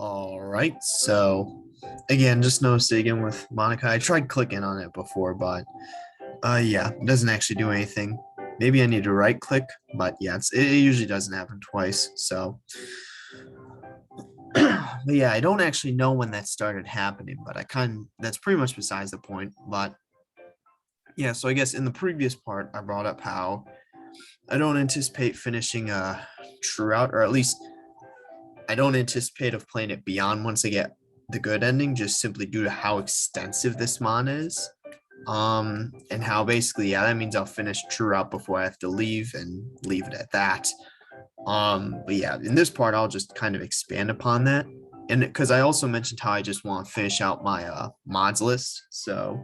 All right. So again, just noticed it again with Monica. I tried clicking on it before, but yeah, it doesn't actually do anything. Maybe I need to right click, but yeah, it usually doesn't happen twice. So but yeah, I don't actually know when that started happening, but that's pretty much besides the point. But yeah, so I guess in the previous part I brought up how I don't anticipate finishing True Out, or at least I don't anticipate of playing it beyond once I get the good ending, just simply due to how extensive this mon is. And how basically, yeah, that means I'll finish True Out before I have to leave and leave it at that. But yeah, in this part, I'll just kind of expand upon that. And because I also mentioned how I just want to finish out my mods list. So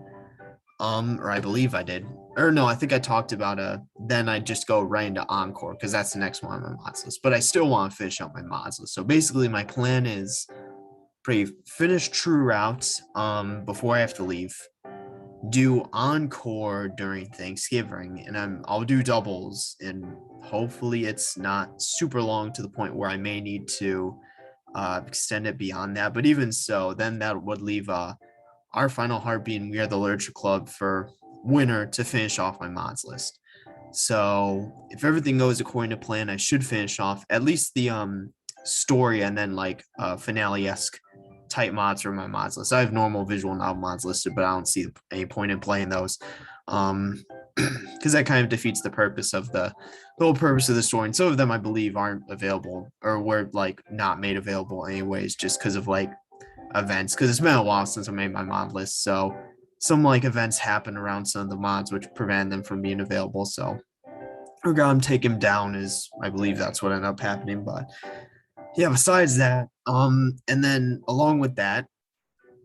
or I believe I did. Or no, I think I talked about then I just go right into Encore because that's the next one on my mods list. But I still want to finish out my mods list. So basically my plan is pretty finish True Routes before I have to leave. Do Encore during Thanksgiving, and I'll do doubles, and hopefully it's not super long to the point where I may need to extend it beyond that. But even so, then that would leave our final heartbeat and We Are the Literature Club for winter to finish off my mods list. So if everything goes according to plan, I should finish off at least the story and then like finale-esque type mods for my mods list. I have normal visual novel mods listed, but I don't see any point in playing those. Because that kind of defeats the purpose of the whole purpose of the story. And some of them I believe aren't available or were like not made available anyways, just because of like events, because it's been a while since I made my mod list. So some like events happen around some of the mods which prevent them from being available. So we're gonna take him down is I believe that's what ended up happening. But yeah, besides that, and then along with that,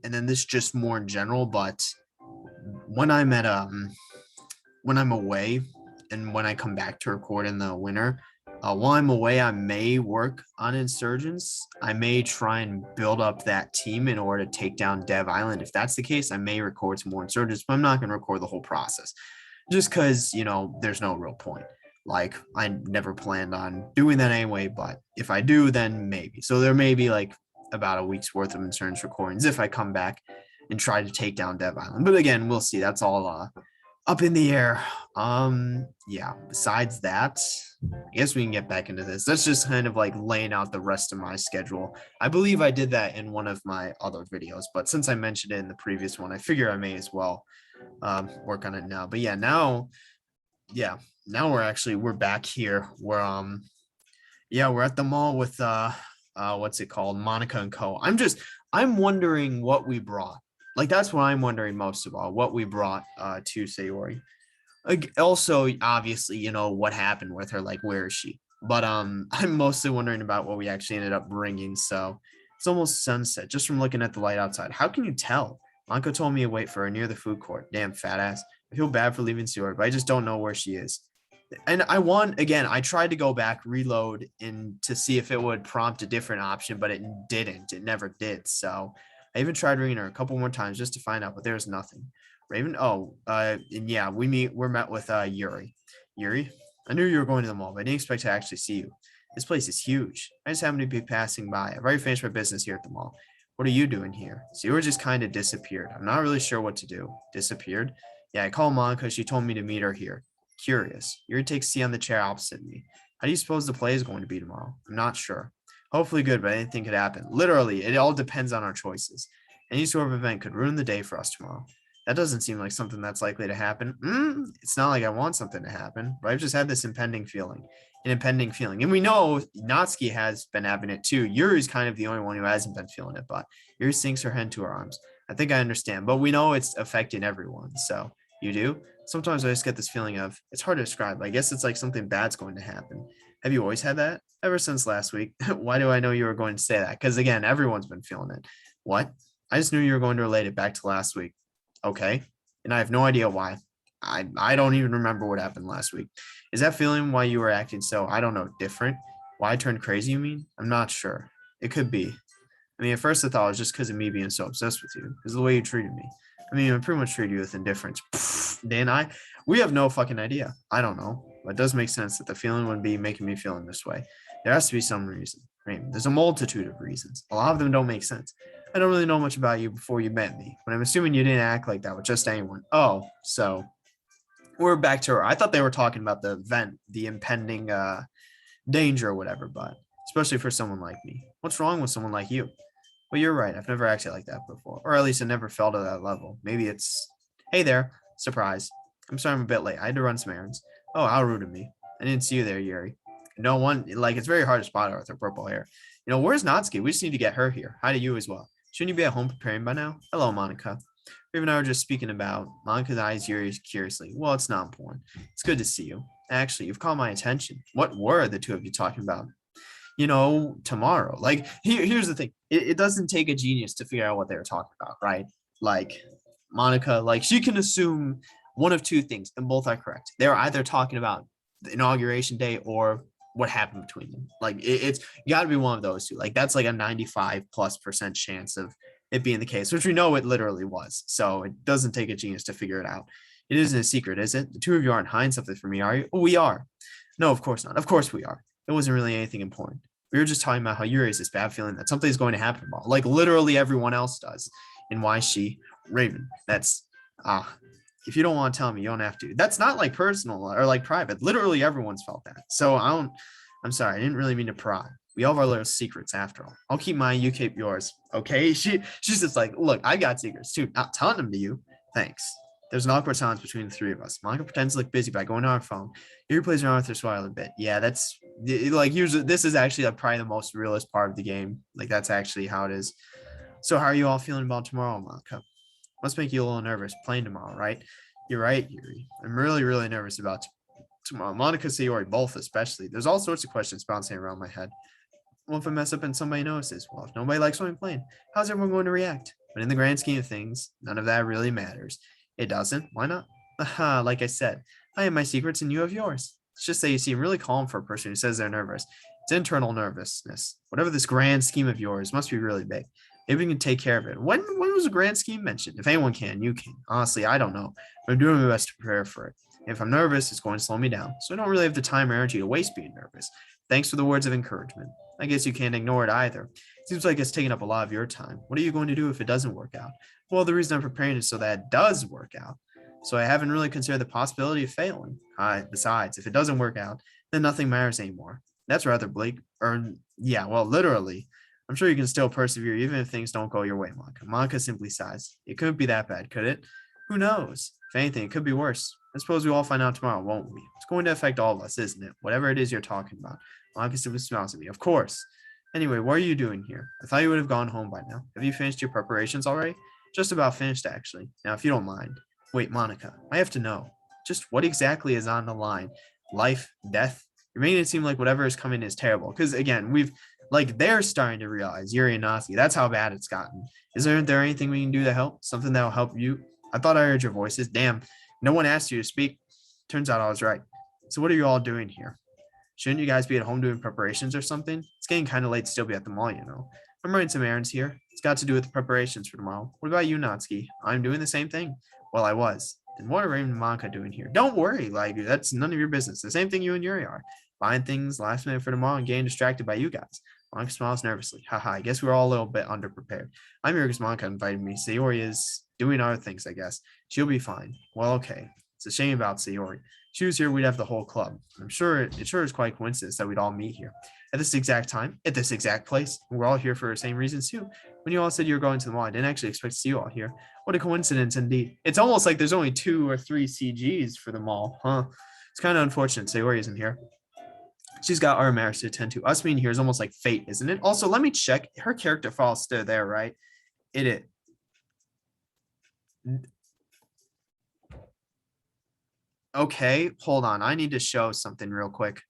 and then this just more in general, but when I'm at when I'm away and when I come back to record in the winter, while I'm away, I may work on Insurgents. I may try and build up that team in order to take down Dev Island. If that's the case, I may record some more Insurgents, but I'm not going to record the whole process just because, there's no real point. Like, I never planned on doing that anyway, but if I do, then maybe. So there may be like about a week's worth of Insurgents recordings if I come back and try to take down Dev Island. But again, we'll see. That's all up in the air. Yeah, besides that, I guess we can get back into this. That's just kind of like laying out the rest of my schedule. I believe I did that in one of my other videos, but since I mentioned it in the previous one, I figure I may as well work on it now. But yeah, now we're back here. We're at the mall with what's it called? Monica and Co. I'm wondering what we brought. Like that's what I'm wondering most about, what we brought to Sayori. Like also, obviously, what happened with her, like where is she? But I'm mostly wondering about what we actually ended up bringing. So it's almost sunset just from looking at the light outside. How can you tell? Monica told me to wait for her near the food court. Damn fat ass. I feel bad for leaving Sayori, but I just don't know where she is. And I tried to go back, reload, and to see if it would prompt a different option, but it didn't. It never did. So I even tried ringing her a couple more times just to find out, but there's nothing. Raven, and yeah, we're met with Yuri. Yuri, I knew you were going to the mall, but I didn't expect to actually see you. This place is huge. I just happened to be passing by. I've already finished my business here at the mall. What are you doing here? So you were just kind of disappeared. I'm not really sure what to do. Disappeared? Yeah, I called Mom because she told me to meet her here. Curious. Yuri takes a seat on the chair opposite me. How do you suppose the play is going to be tomorrow? I'm not sure. Hopefully good, but anything could happen. Literally, it all depends on our choices. Any sort of event could ruin the day for us tomorrow. That doesn't seem like something that's likely to happen. It's not like I want something to happen, but I've just had this impending feeling. And we know Natsuki has been having it too. Yuri's kind of the only one who hasn't been feeling it, but Yuri sinks her head to her arms. I think I understand, but we know it's affecting everyone. So you do? Sometimes I just get this feeling of, it's hard to describe. I guess it's like something bad's going to happen. Have you always had that? Ever since last week. Why do I know you were going to say that? Because again, everyone's been feeling it. What? I just knew you were going to relate it back to last week. Okay. And I have no idea why. I don't even remember what happened last week. Is that feeling why you were acting so, I don't know, different? Why I turned crazy, you mean? I'm not sure. It could be. I mean, at first I thought it was just because of me being so obsessed with you. Because of the way you treated me. I mean, I pretty much treated you with indifference. Dan, we have no fucking idea. I don't know. But it does make sense that the feeling would be making me feeling this way. There has to be some reason. I mean, there's a multitude of reasons. A lot of them don't make sense. I don't really know much about you before you met me, but I'm assuming you didn't act like that with just anyone. Oh, so we're back to her. I thought they were talking about the event, the impending danger or whatever, but especially for someone like me. What's wrong with someone like you? Well, you're right. I've never acted like that before, or at least I never felt at that level. Maybe it's, hey there, surprise. I'm sorry I'm a bit late. I had to run some errands. Oh, how rude of me. I didn't see you there, Yuri. No one, like, it's very hard to spot her with her purple hair. You know, where's Natsuki? We just need to get her here. Hi to you as well. Shouldn't you be at home preparing by now? Hello, Monica. Raven and I were just speaking about Monica's eyes Yuri curiously. Well, it's not important. It's good to see you. Actually, you've caught my attention. What were the two of you talking about? You know, tomorrow. Like, here's the thing. It doesn't take a genius to figure out what they were talking about, right? Like, Monica, like, she can assume one of two things, and both are correct. They're either talking about the inauguration day or what happened between them. Like, it's got to be one of those two. Like, that's like a 95+% chance of it being the case, which we know it literally was. So it doesn't take a genius to figure it out. It isn't a secret, is it? The two of you aren't hiding something from me, are you? Oh, we are. No, of course not. Of course we are. It wasn't really anything important. We were just talking about how Yuri has this bad feeling that something's going to happen tomorrow, like literally everyone else does. And why she, Raven, that's, if you don't want to tell me, you don't have to. That's not like personal or like private. Literally everyone's felt that. So I'm sorry. I didn't really mean to pry. We all have our little secrets after all. I'll keep mine, you keep yours. Okay. She's just like, look, I got secrets too. Not telling them to you. Thanks. There's an awkward silence between the three of us. Monica pretends to look busy by going on her phone. Yuri plays around with her swirl a bit. Yeah, that's like usually this is actually like probably the most realist part of the game. Like that's actually how it is. So how are you all feeling about tomorrow, Monica? Must make you a little nervous playing tomorrow, right? You're right, Yuri. I'm really, really nervous about tomorrow. Monica, Sayori, both especially. There's all sorts of questions bouncing around my head. What if I mess up and somebody notices? Well, if nobody likes what I'm playing, how's everyone going to react? But in the grand scheme of things, none of that really matters. It doesn't. Why not? Aha, like I said, I have my secrets and you have yours. It's just that you seem really calm for a person who says they're nervous. It's internal nervousness. Whatever this grand scheme of yours must be really big. Maybe we can take care of it. When was a grand scheme mentioned? If anyone can, you can. Honestly, I don't know. But I'm doing my best to prepare for it. If I'm nervous, it's going to slow me down. So I don't really have the time or energy to waste being nervous. Thanks for the words of encouragement. I guess you can't ignore it either. Seems like it's taking up a lot of your time. What are you going to do if it doesn't work out? Well, the reason I'm preparing is so that it does work out. So I haven't really considered the possibility of failing. Besides, if it doesn't work out, then nothing matters anymore. That's rather bleak. Or, yeah, well, literally. I'm sure you can still persevere even if things don't go your way, Monica. Monica simply sighs. It couldn't be that bad, could it? Who knows? If anything, it could be worse. I suppose we all find out tomorrow, won't we? It's going to affect all of us, isn't it? Whatever it is you're talking about. Monica simply smiles at me. Of course. Anyway, what are you doing here? I thought you would have gone home by now. Have you finished your preparations already? Just about finished, actually. Now, if you don't mind. Wait, Monica, I have to know. Just what exactly is on the line? Life, death? You're making it seem like whatever is coming is terrible. Because, again, they're starting to realize, Yuri and Natsuki, that's how bad it's gotten. Isn't there anything we can do to help? Something that will help you? I thought I heard your voices. Damn, no one asked you to speak. Turns out I was right. So what are you all doing here? Shouldn't you guys be at home doing preparations or something? It's getting kind of late to still be at the mall, you know. I'm running some errands here. It's got to do with the preparations for tomorrow. What about you, Natsuki? I'm doing the same thing. Well, I was. Then what are Raven and Monica doing here? Don't worry, like that's none of your business. The same thing you and Yuri are. Buying things last minute for tomorrow and getting distracted by you guys. Monica smiles nervously. Haha, I guess we're all a little bit underprepared. I'm here because Monica invited me. Sayori is doing other things, I guess. She'll be fine. Well, okay. It's a shame about Sayori. If she was here, we'd have the whole club. I'm sure it sure is quite a coincidence that we'd all meet here. At this exact time, at this exact place. We're all here for the same reasons too. When you all said you were going to the mall, I didn't actually expect to see you all here. What a coincidence indeed. It's almost like there's only 2 or 3 CGs for the mall, huh? It's kind of unfortunate Sayori isn't here. She's got our marriage to attend to. Us being here is almost like fate, isn't it? Also, let me check. Her character file is still there, right? It is. Okay, hold on. I need to show something real quick.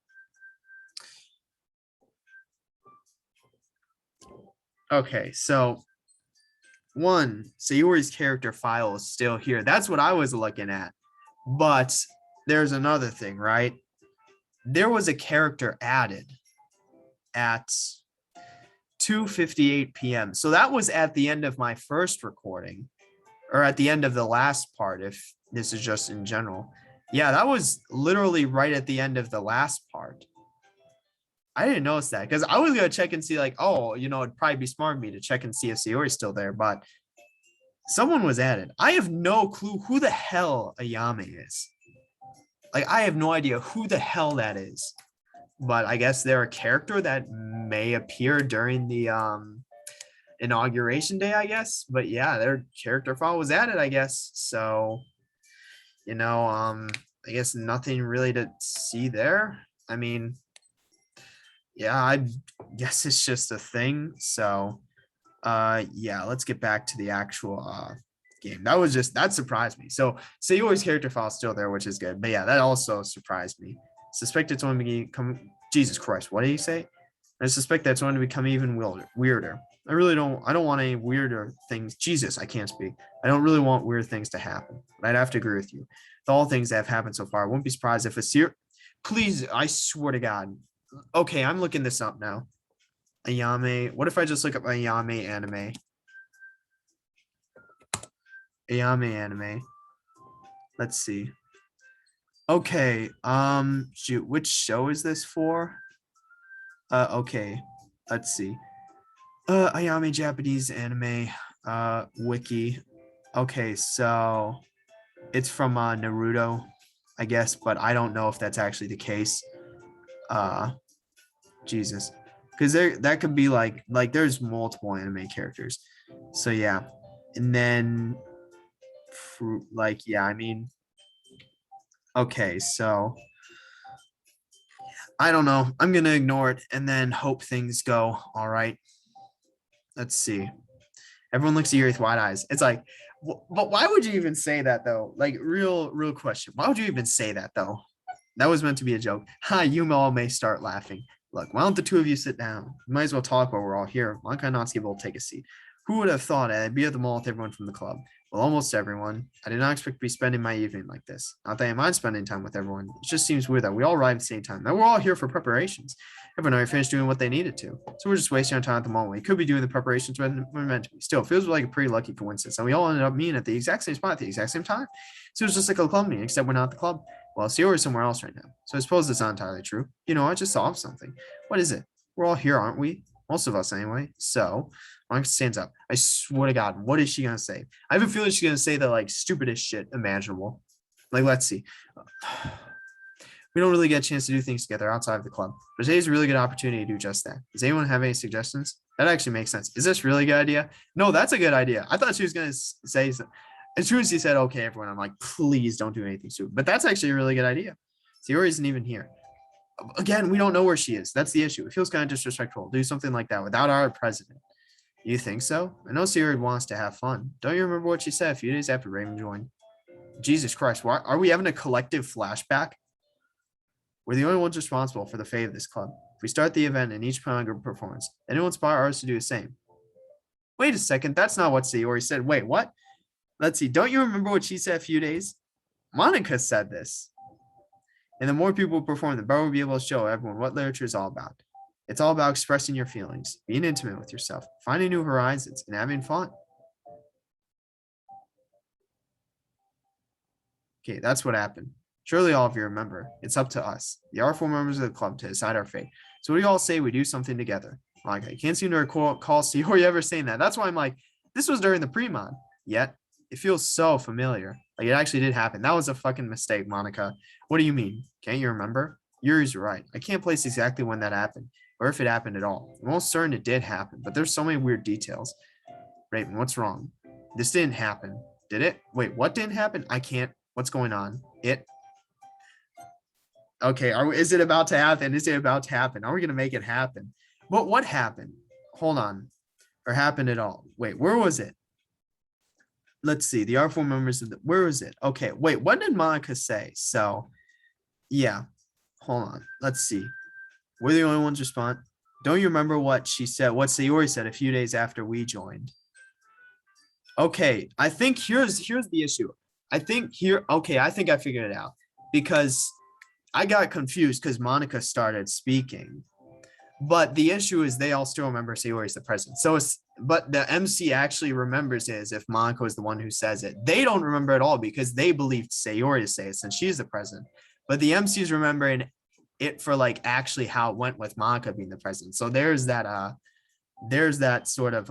Okay, so Sayori's character file is still here. That's what I was looking at. But there's another thing, right? There was a character added at 2:58 p.m. So that was at the end of my first recording, or at the end of the last part, if this is just in general. Yeah, that was literally right at the end of the last part. I didn't notice that because I was gonna check and see like, oh, it'd probably be smart of me to check and see if Sayori's still there, but someone was added. I have no clue who the hell Ayame is. Like, I have no idea who the hell that is. But I guess they're a character that may appear during the inauguration day, I guess. But yeah, their character file was added, I guess. So, I guess nothing really to see there. I mean, yeah, I guess it's just a thing. So, yeah, let's get back to the actual game. That surprised me. So Sayori's character file is still there, which is good. But yeah, that also surprised me. Suspect it's going to become Jesus Christ. What did you say? I suspect that's going to become even weirder. I don't want any weirder things. Jesus, I can't speak. I don't really want weird things to happen. But I'd have to agree with you. With all things that have happened so far, I wouldn't be surprised if please, I swear to God. Okay, I'm looking this up now. Ayame. What if I just look up Ayame anime? Ayame anime. Let's see. Okay. Shoot, which show is this for? Okay. Let's see. Ayame Japanese anime wiki. Okay, so it's from Naruto, I guess, but I don't know if that's actually the case. Jesus. Because that could be like there's multiple anime characters. So yeah. And then like, yeah, I mean, okay, so I don't know. I'm gonna ignore it and then hope things go all right. Let's see. Everyone looks at you with wide eyes. It's like, but why would you even say that though? Like, real question. Why would you even say that though? That was meant to be a joke. Ha, you all may start laughing. Look, why don't the two of you sit down? You might as well talk while we're all here. Why can't Natsuki will take a seat? Who would have thought I'd be at the mall with everyone from the club? Well, almost everyone. I did not expect to be spending my evening like this. Not that I mind spending time with everyone. It just seems weird that we all arrived at the same time. That we're all here for preparations. Everyone already finished doing what they needed to. So we're just wasting our time at the mall. We could be doing the preparations when we're meant to be. Still, it feels like a pretty lucky coincidence. And we all ended up meeting at the exact same spot at the exact same time. So it was just like a club meeting, except we're not at the club. Well, Sayori's somewhere else right now. So I suppose it's not entirely true. I just solved something. What is it? We're all here, aren't we? Most of us anyway. So Monica stands up. I swear to God, what is she gonna say? I have a feeling she's gonna say the like stupidest shit imaginable. Like, let's see. We don't really get a chance to do things together outside of the club. But today's a really good opportunity to do just that. Does anyone have any suggestions? That actually makes sense. Is this really a good idea? No, that's a good idea. I thought she was gonna say something. As soon as she said, okay, everyone, I'm like, please don't do anything stupid. But that's actually a really good idea. Sayori isn't even here. Again, we don't know where she is. That's the issue. It feels kind of disrespectful to do something like that without our president. You think so? I know Sayori wants to have fun. Don't you remember what she said a few days after Raymond joined? Jesus Christ, why are we having a collective flashback? We're the only ones responsible for the fate of this club. If we start the event and each put on a group performance, then it will inspire ours to do the same. Wait a second, that's not what Sayori said. Wait, what? Let's see, don't you remember what she said a few days? Monica said this. And the more people perform, the better we'll be able to show everyone what literature is all about. It's all about expressing your feelings, being intimate with yourself, finding new horizons, and having fun. Okay, that's what happened. Surely all of you remember. It's up to us, the R4 members of the club, to decide our fate. So what do you all say we do something together? Like, I can't seem to recall Sayori ever saying that. That's why I'm like, this was during the pre-mod. Yet, it feels so familiar. Like, it actually did happen. That was a fucking mistake, Monica. What do you mean? Can't you remember? Yuri's right. I can't place exactly when that happened, or if it happened at all. I'm almost certain it did happen, but there's so many weird details. Raven, what's wrong? This didn't happen. Did it? Wait, what didn't happen? I can't. What's going on? Okay, is it about to happen? Is it about to happen? Are we going to make it happen? What happened? Hold on. Or happened at all? Wait, where was it? Let's see. The R4 members where was it? Okay, wait, what did Monica say? So, yeah. Hold on. Let's see. We're the only ones respond. Don't you remember what she said? What Sayori said a few days after we joined? Okay, I think here's the issue. I think I figured it out. Because I got confused because Monica started speaking. But the issue is they all still remember Sayori is the president. But the MC actually remembers it as if Monica is the one who says it. They don't remember at all because they believed Sayori to say it since she's the president. But the MCs remember it for like actually how it went with Monica being the president. So there's that sort of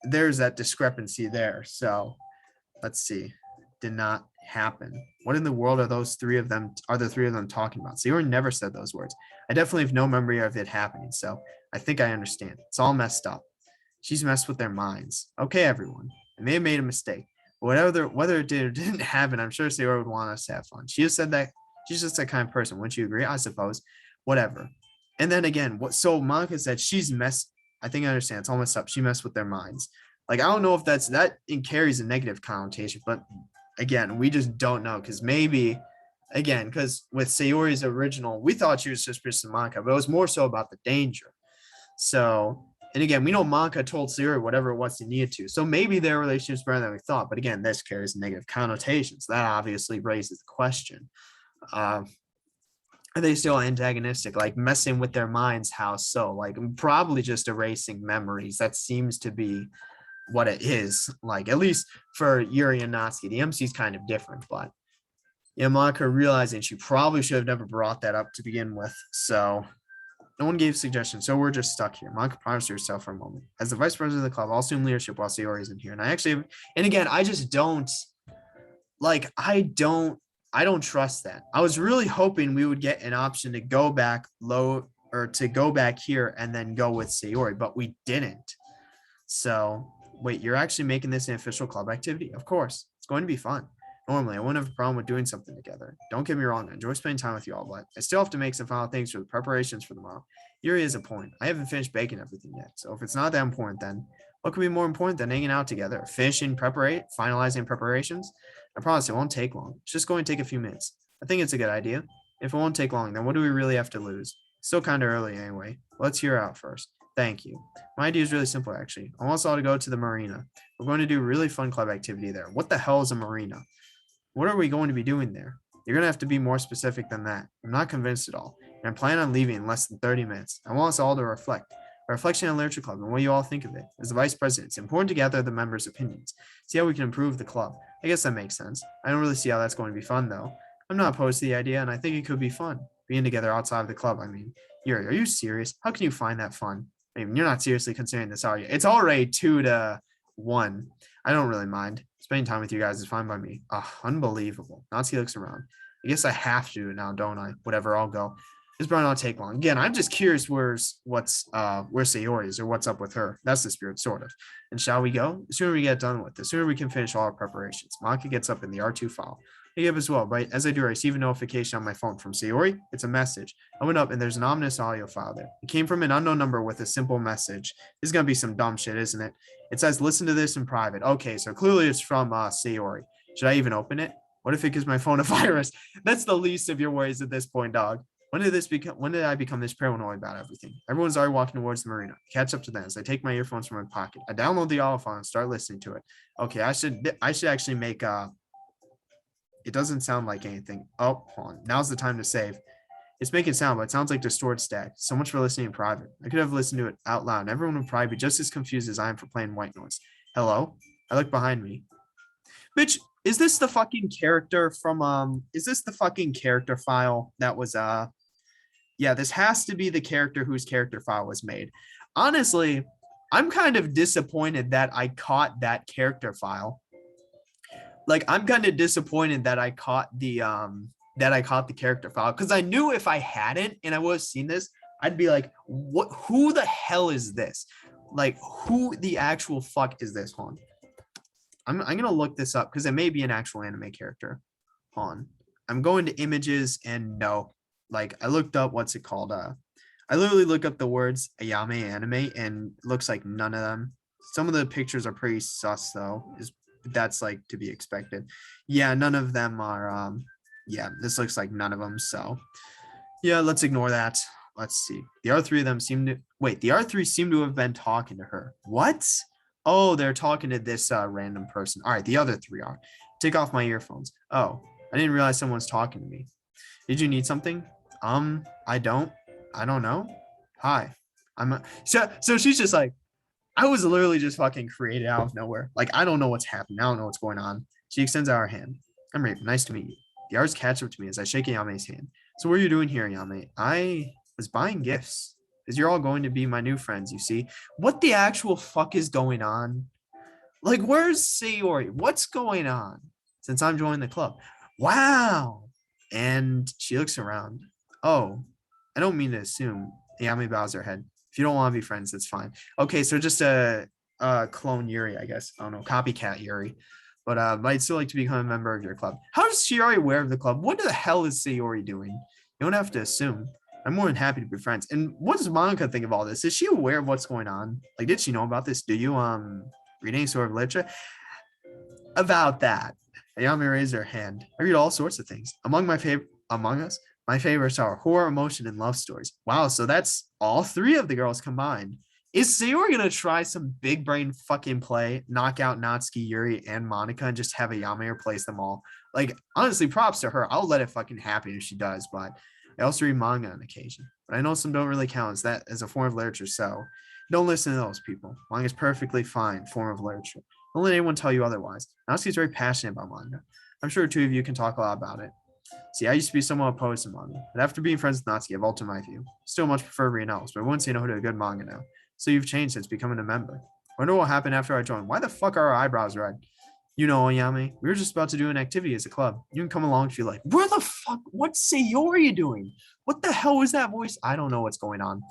there's that discrepancy there. So let's see. Did not happen. What in the world are those three of them? Are the three of them talking about? Sayori never said those words. I definitely have no memory of it happening. So I think I understand. It's all messed up. She's messed with their minds. Okay, everyone. I may have made a mistake. But whether it did or didn't happen, I'm sure Sayori would want us to have fun. She just said that she's just that kind of person. Wouldn't you agree? I suppose. Whatever. And then again, so Monica said she's messed. I think I understand. It's all messed up. She messed with their minds. Like, I don't know if that carries a negative connotation, but again, we just don't know, because maybe, again, because with Sayori's original, we thought she was suspicious of Monica, but it was more so about the danger. So, and again, we know Monica told Sayori whatever it was he needed to. So maybe their relationship's better than we thought. But again, this carries a negative connotation. So that obviously raises the question. Are they still antagonistic? Like, messing with their minds? How so? Like, probably just erasing memories. That seems to be what it is, like, at least for Yuri and Natsuki. The MC's kind of different, but yeah, Monica realizing she probably should have never brought that up to begin with. So no one gave suggestions, so we're just stuck here. Monica promised herself for a moment. As the vice president of the club, I'll assume leadership while Sayori isn't here. And again, I just don't, like, I don't trust that. I was really hoping we would get an option to go back low, or to go back here and then go with Sayori, but we didn't. So wait, you're actually making this an official club activity? Of course. It's going to be fun. Normally, I wouldn't have a problem with doing something together. Don't get me wrong, I enjoy spending time with you all, but I still have to make some final things for the preparations for tomorrow. Yuri is a point. I haven't finished baking everything yet, so if it's not that important, then what could be more important than hanging out together? Finalizing preparations? I promise it won't take long. It's just going to take a few minutes. I think it's a good idea. If it won't take long, then what do we really have to lose? It's still kind of early anyway. Let's hear out first. Thank you. My idea is really simple, actually. I want us all to go to the marina. We're going to do a really fun club activity there. What the hell is a marina? What are we going to be doing there? You're going to have to be more specific than that. I'm not convinced at all. And I plan on leaving in less than 30 minutes. I want us all to reflect. A reflection on Literature Club and what you all think of it. As the vice president, it's important to gather the members' opinions. See how we can improve the club. I guess that makes sense. I don't really see how that's going to be fun, though. I'm not opposed to the idea, and I think it could be fun. Being together outside of the club, I mean. Yuri, are you serious? How can you find that fun? I mean, you're not seriously considering this, are you? It's already 2-1. I don't really mind. Spending time with you guys is fine by me. Unbelievable. Natsuki looks around. I guess I have to do it now, don't I? Whatever, I'll go. This probably not take long. Again, I'm just curious where Sayori is, or what's up with her. That's the spirit, sort of. And shall we go? The sooner we get done with this, the sooner we can finish all our preparations. Maki gets up in the R2 file. I give as well, right? As I do, I receive a notification on my phone from Sayori. It's a message. I went up and there's an ominous audio file there. It came from an unknown number with a simple message. This is going to be some dumb shit, isn't it? It says, listen to this in private. Okay, so clearly it's from Sayori. Should I even open it? What if it gives my phone a virus? That's the least of your worries at this point, dog. When did I become this paranoid about everything? Everyone's already walking towards the marina. I catch up to them as I take my earphones from my pocket. I download the audio file and start listening to it. Okay, I should actually make it doesn't sound like anything. Oh, hold on. Now's the time to save. It's making sound, but it sounds like distorted static. So much for listening in private. I could have listened to it out loud, and everyone would probably be just as confused as I am for playing white noise. Hello? I look behind me. Bitch, is this the fucking character from is this the fucking character file that was yeah, this has to be the character whose character file was made. Honestly, I'm kind of disappointed that I caught that character file. Like, I'm kind of disappointed that I caught the character file, because I knew if I hadn't and I would have seen this, I'd be like, what, who the hell is this? Like, who the actual fuck is this? Hold on. I'm gonna look this up because it may be an actual anime character. Hold on. I'm going to images, and no, like, I looked up what's it called. I literally look up the words Ayame anime, and it looks like none of them. Some of the pictures are pretty sus though. That's like to be expected. Yeah, none of them are. Yeah, this looks like none of them. So yeah, let's ignore that. Let's see. The R3 of them seem to wait. The R3 seem to have been talking to her. What? Oh, they're talking to this random person. All right, the other three are. Take off my earphones. Oh, I didn't realize someone's talking to me. Did you need something? I don't know. Hi. So she's just like, I was literally just fucking created out of nowhere. Like, I don't know what's happening. I don't know what's going on. She extends out her hand. I'm Raven. Nice to meet you. The R's catch up to me as I shake Yame's hand. So what are you doing here, Yame? I was buying gifts. Because you're all going to be my new friends, you see. What the actual fuck is going on? Like, where's Sayori? What's going on? Since I'm joining the club. Wow. And she looks around. Oh, I don't mean to assume. Yami bows her head. If you don't want to be friends, that's fine. Okay, so just a clone Yuri, I guess. I don't know, copycat Yuri. But I'd still like to become a member of your club. How is Shiori aware of the club? What the hell is Sayori doing? You don't have to assume. I'm more than happy to be friends. And what does Monica think of all this? Is she aware of what's going on? Like, did she know about this? Do you read any sort of literature about that? Ayami raised her hand. I read all sorts of things. Among us, my favorites are horror, emotion, and love stories. Wow, so that's all three of the girls combined. Is Sayori gonna try some big brain fucking play, knock out Natsuki, Yuri, and Monica, and just have Ayami replace them all? Like, honestly, props to her. I'll let it fucking happen if she does, but I also read manga on occasion. But I know some don't really count as a form of literature, so don't listen to those people. Manga is perfectly fine form of literature. Don't let anyone tell you otherwise. Natsuki is very passionate about manga. I'm sure two of you can talk a lot about it. See, I used to be somewhat opposed to manga, but after being friends with Natsuki, I've altered my view. Still much prefer reading novels, but I wouldn't say no to a good manga now. So you've changed since becoming a member. I wonder what happened after I joined. Why the fuck are our eyebrows red? You know, Oyami, we were just about to do an activity as a club. You can come along if you like. Where the fuck? What's Sayori doing? What the hell was that voice? I don't know what's going on.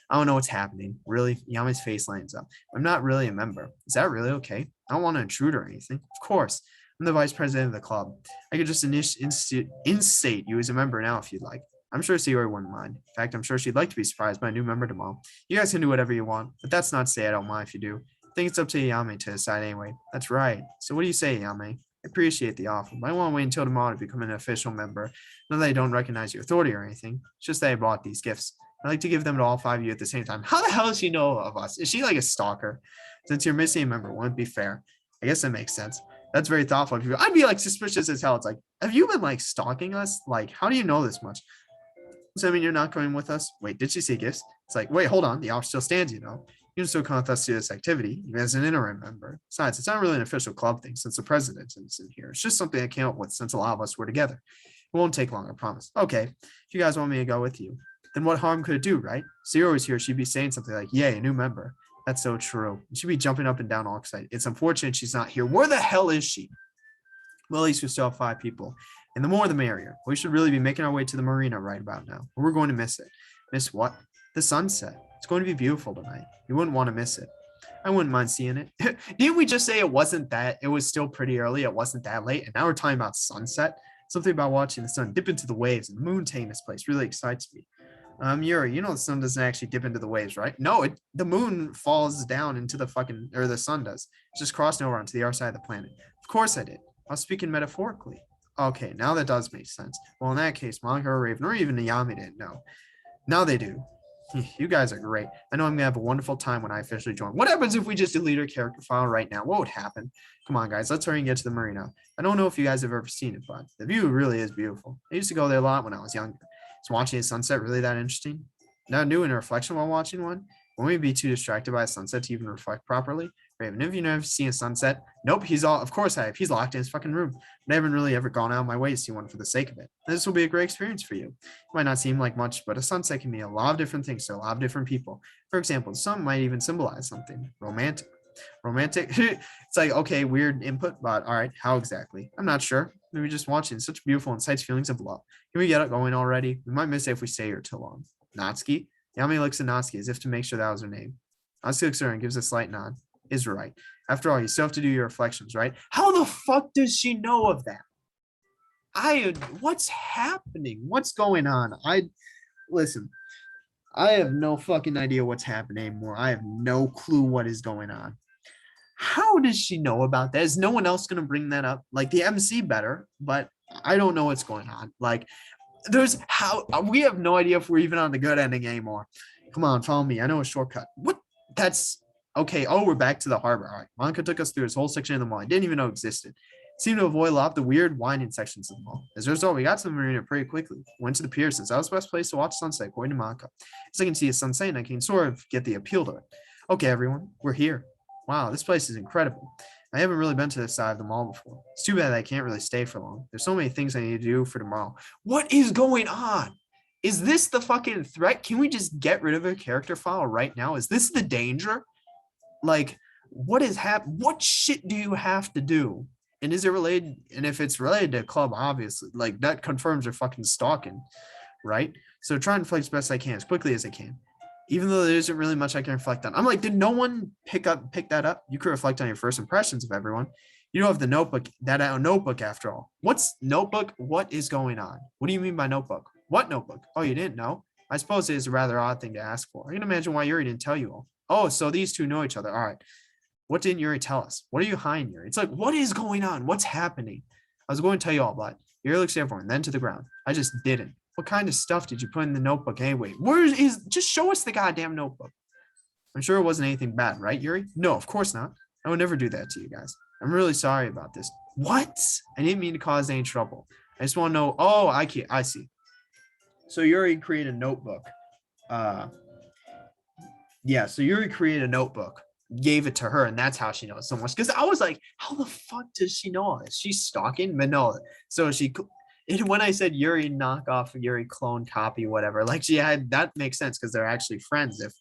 I don't know what's happening. Really, Yami's face lines up. I'm not really a member. Is that really okay? I don't want to intrude or anything. Of course. I'm the vice president of the club. I could just instate you as a member now if you'd like. I'm sure Sayori wouldn't mind. In fact, I'm sure she'd like to be surprised by a new member tomorrow. You guys can do whatever you want, but that's not to say I don't mind if you do. I think it's up to Yami to decide anyway. That's right. So what do you say, Yami? I appreciate the offer, but I want to wait until tomorrow to become an official member. Not that I don't recognize your authority or anything. It's just that I bought these gifts. I'd like to give them to all five of you at the same time. How the hell does she know of us? Is she like a stalker? Since you're missing a member, wouldn't be fair. I guess that makes sense. That's very thoughtful of you. I'd be like suspicious as hell. It's like, have you been like stalking us? Like, how do you know this much? Does that mean you're not going with us? Wait, did she see gifts? It's like, wait, hold on. The offer still stands, you know. You can still come with us to this activity, even as an interim member. Besides, it's not really an official club thing since the president is in here. It's just something I came up with since a lot of us were together. It won't take long, I promise. Okay, if you guys want me to go with you, then what harm could it do, right? Zero is here. She'd be saying something like, yay, a new member. That's so true. She'd be jumping up and down all excited. It's unfortunate she's not here. Where the hell is she? Well, at least we still have five people. And the more the merrier. We should really be making our way to the marina right about now. We're going to miss it. Miss what? The sunset. It's going to be beautiful tonight. You wouldn't want to miss it. I wouldn't mind seeing it. Didn't we just say it wasn't that? It was still pretty early. It wasn't that late. And now we're talking about sunset. Something about watching the sun dip into the waves and the moon taking this place really excites me. Yuri, you know the sun doesn't actually dip into the waves, right? No, the moon falls down into the fucking, or the sun does. It's just crossing over onto the other side of the planet. Of course I did. I was speaking metaphorically. Okay, now that does make sense. Well, in that case, Monica or Raven or even Nayami didn't know. Now they do. You guys are great. I know I'm gonna have a wonderful time when I officially join. What happens if we just delete our character file right now? What would happen? Come on, guys, let's hurry and get to the marina. I don't know if you guys have ever seen it, but the view really is beautiful. I used to go there a lot when I was younger. Is watching a sunset really that interesting? Not doing a reflection while watching one? Won't we be too distracted by a sunset to even reflect properly? Raven, have you never seen a sunset? Nope, of course I have. He's locked in his fucking room. But I haven't really ever gone out of my way to see one for the sake of it. This will be a great experience for you. It might not seem like much, but a sunset can mean a lot of different things to a lot of different people. For example, some might even symbolize something romantic. Romantic? It's like, okay, weird input, but all right, how exactly? I'm not sure. Maybe just watching such beautiful and sights feelings of love. Can we get it going already? We might miss it if we stay here too long. Natsuki? Yami looks at Natsuki as if to make sure that was her name. Natsuki looks at her and gives a slight nod. Is right. After all, you still have to do your reflections, right? How the fuck does she know of that? What's happening? What's going on? Listen, I have no fucking idea what's happening anymore. I have no clue what is going on. How does she know about that? Is no one else going to bring that up? Like the MC better, but I don't know what's going on. Like we have no idea if we're even on the good ending anymore. Come on, follow me. I know a shortcut. What? That's okay. Oh, we're back to the harbor. All right. Monica took us through this whole section of the mall I didn't even know existed. Seemed to avoid a lot of the weird winding sections of the mall. As a result, we got to the marina pretty quickly. Went to the pier since that was the best place to watch sunset, according to Monica. As I can see a sunset, and I can sort of get the appeal to it. Okay, everyone, we're here. Wow, this place is incredible. I haven't really been to this side of the mall before. It's too bad I can't really stay for long. There's so many things I need to do for tomorrow. What is going on? Is this the fucking threat? Can we just get rid of a character file right now? Is this the danger? Like, what is what shit do you have to do? And is it related? And if it's related to a club, obviously, like that confirms you're fucking stalking, right? So try and reflect as best I can, as quickly as I can. Even though there isn't really much I can reflect on. I'm like, did no one pick that up? You could reflect on your first impressions of everyone. You don't have the notebook, notebook after all. What's notebook? What is going on? What do you mean by notebook? What notebook? Oh, you didn't know? I suppose it is a rather odd thing to ask for. I can imagine why Yuri didn't tell you all. Oh, so these two know each other. All right. What didn't Yuri tell us? What are you hiding, Yuri? It's like, what is going on? What's happening? I was going to tell you all, but Yuri looks at everyone, then to the ground. I just didn't. What kind of stuff did you put in the notebook anyway? Just show us the goddamn notebook. I'm sure it wasn't anything bad, right, Yuri? No, of course not. I would never do that to you guys. I'm really sorry about this. What? I didn't mean to cause any trouble. I just want to know. Oh, I see. So Yuri created a notebook. So Yuri created a notebook, gave it to her, and that's how she knows so much. Because I was like, how the fuck does she know all this? She's stalking? But no. So when I said Yuri knockoff, Yuri clone copy, whatever, like that makes sense because they're actually friends if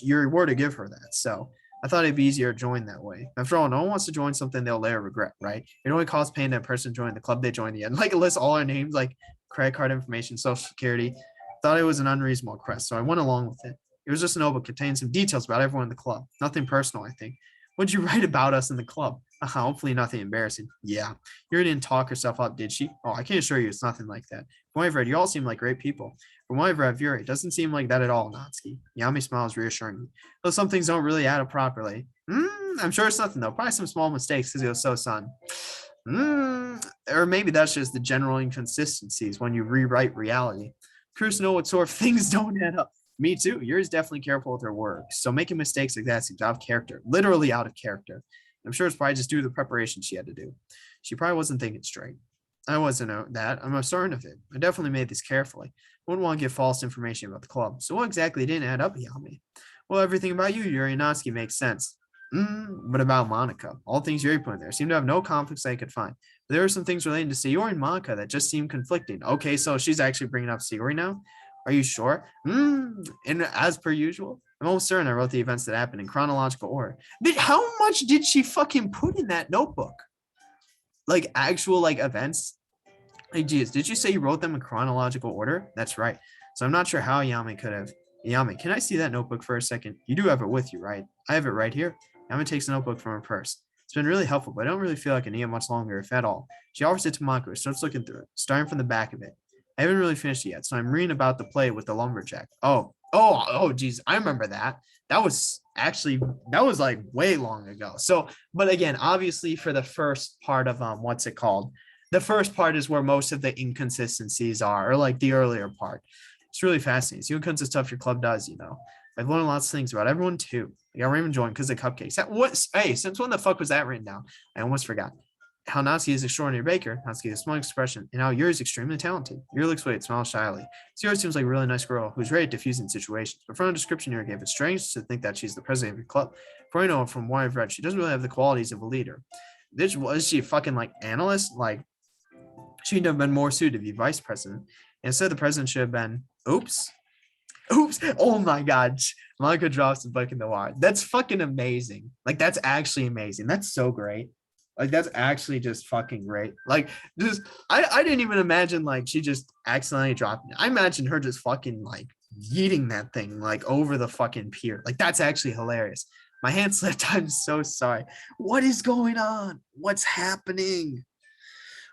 Yuri were to give her that. So I thought it'd be easier to join that way. After all, no one wants to join something they'll later regret, right? It only costs pain to a person join the club they join the end. Like it lists all our names, like credit card information, social security. Thought it was an unreasonable request, so I went along with it. It was just a notebook containing some details about everyone in the club. Nothing personal, I think. What'd you write about us in the club? Hopefully nothing embarrassing. Yeah. Yuri didn't talk herself up, did she? Oh, I can assure you it's nothing like that. From what I've read, you all seem like great people. From what I've read, Yuri, it doesn't seem like that at all, Natsuki. Yami smiles reassuringly. Though some things don't really add up properly. I'm sure it's nothing, though. Probably some small mistakes because he was so son. Or maybe that's just the general inconsistencies when you rewrite reality. Curious to know what sort of things don't add up. Me too. Yuri's definitely careful with her work. So making mistakes like that seems out of character. Literally out of character. I'm sure it's probably just due to the preparation she had to do. She probably wasn't thinking straight. I wasn't that. I'm certain of it. I definitely made this carefully. I wouldn't want to give false information about the club. So what exactly didn't add up, Yami? Well, everything about you, Yuri and Natsuki, makes sense. But about Monica, all things Yuri put in there seem to have no conflicts I could find. But there are some things relating to Sayori and Monica that just seem conflicting. Okay, so she's actually bringing up Sayori now? Are you sure? And as per usual, I'm almost certain I wrote the events that happened in chronological order. But how much did she fucking put in that notebook? Like actual like events? Like, geez, did you say you wrote them in chronological order? That's right. So I'm not sure how Yami could have. Yami, can I see that notebook for a second? You do have it with you, right? I have it right here. Yami takes the notebook from her purse. It's been really helpful, but I don't really feel like I need it much longer, if at all. She offers it to Monica, who starts looking through it, starting from the back of it. I haven't really finished it yet, so I'm reading about the play with the lumberjack. Geez, I remember that. That was like way long ago. So, but again, obviously for the first part of what's it called? The first part is where most of the inconsistencies are, or like the earlier part. It's really fascinating. See what kinds of stuff your club does, I've learned lots of things about everyone too. I got Raymond joined because of cupcakes. Hey, since when the fuck was that written down? I almost forgot. How Natsuki is extraordinary baker, Natsuki has a small expression, and how Yuri is extremely talented. Yuri looks sweet, smiles shyly. Yuri seems like a really nice girl who's ready to diffuse in situations. But from the description Yuri gave, it's strange to think that she's the president of your club. For I know from what I've read, she doesn't really have the qualities of a leader. Was she a fucking like analyst? Like she'd have been more suited to be vice president. And instead, the president should have been. Oops. Oh my God. Monica drops the book in the water. That's fucking amazing. Like that's actually amazing. That's so great. Like that's actually just fucking great. Like just I didn't even imagine like she just accidentally dropped it. I imagined her just fucking like yeeting that thing like over the fucking pier. Like that's actually hilarious. My hand slipped. I'm so sorry. What is going on? What's happening?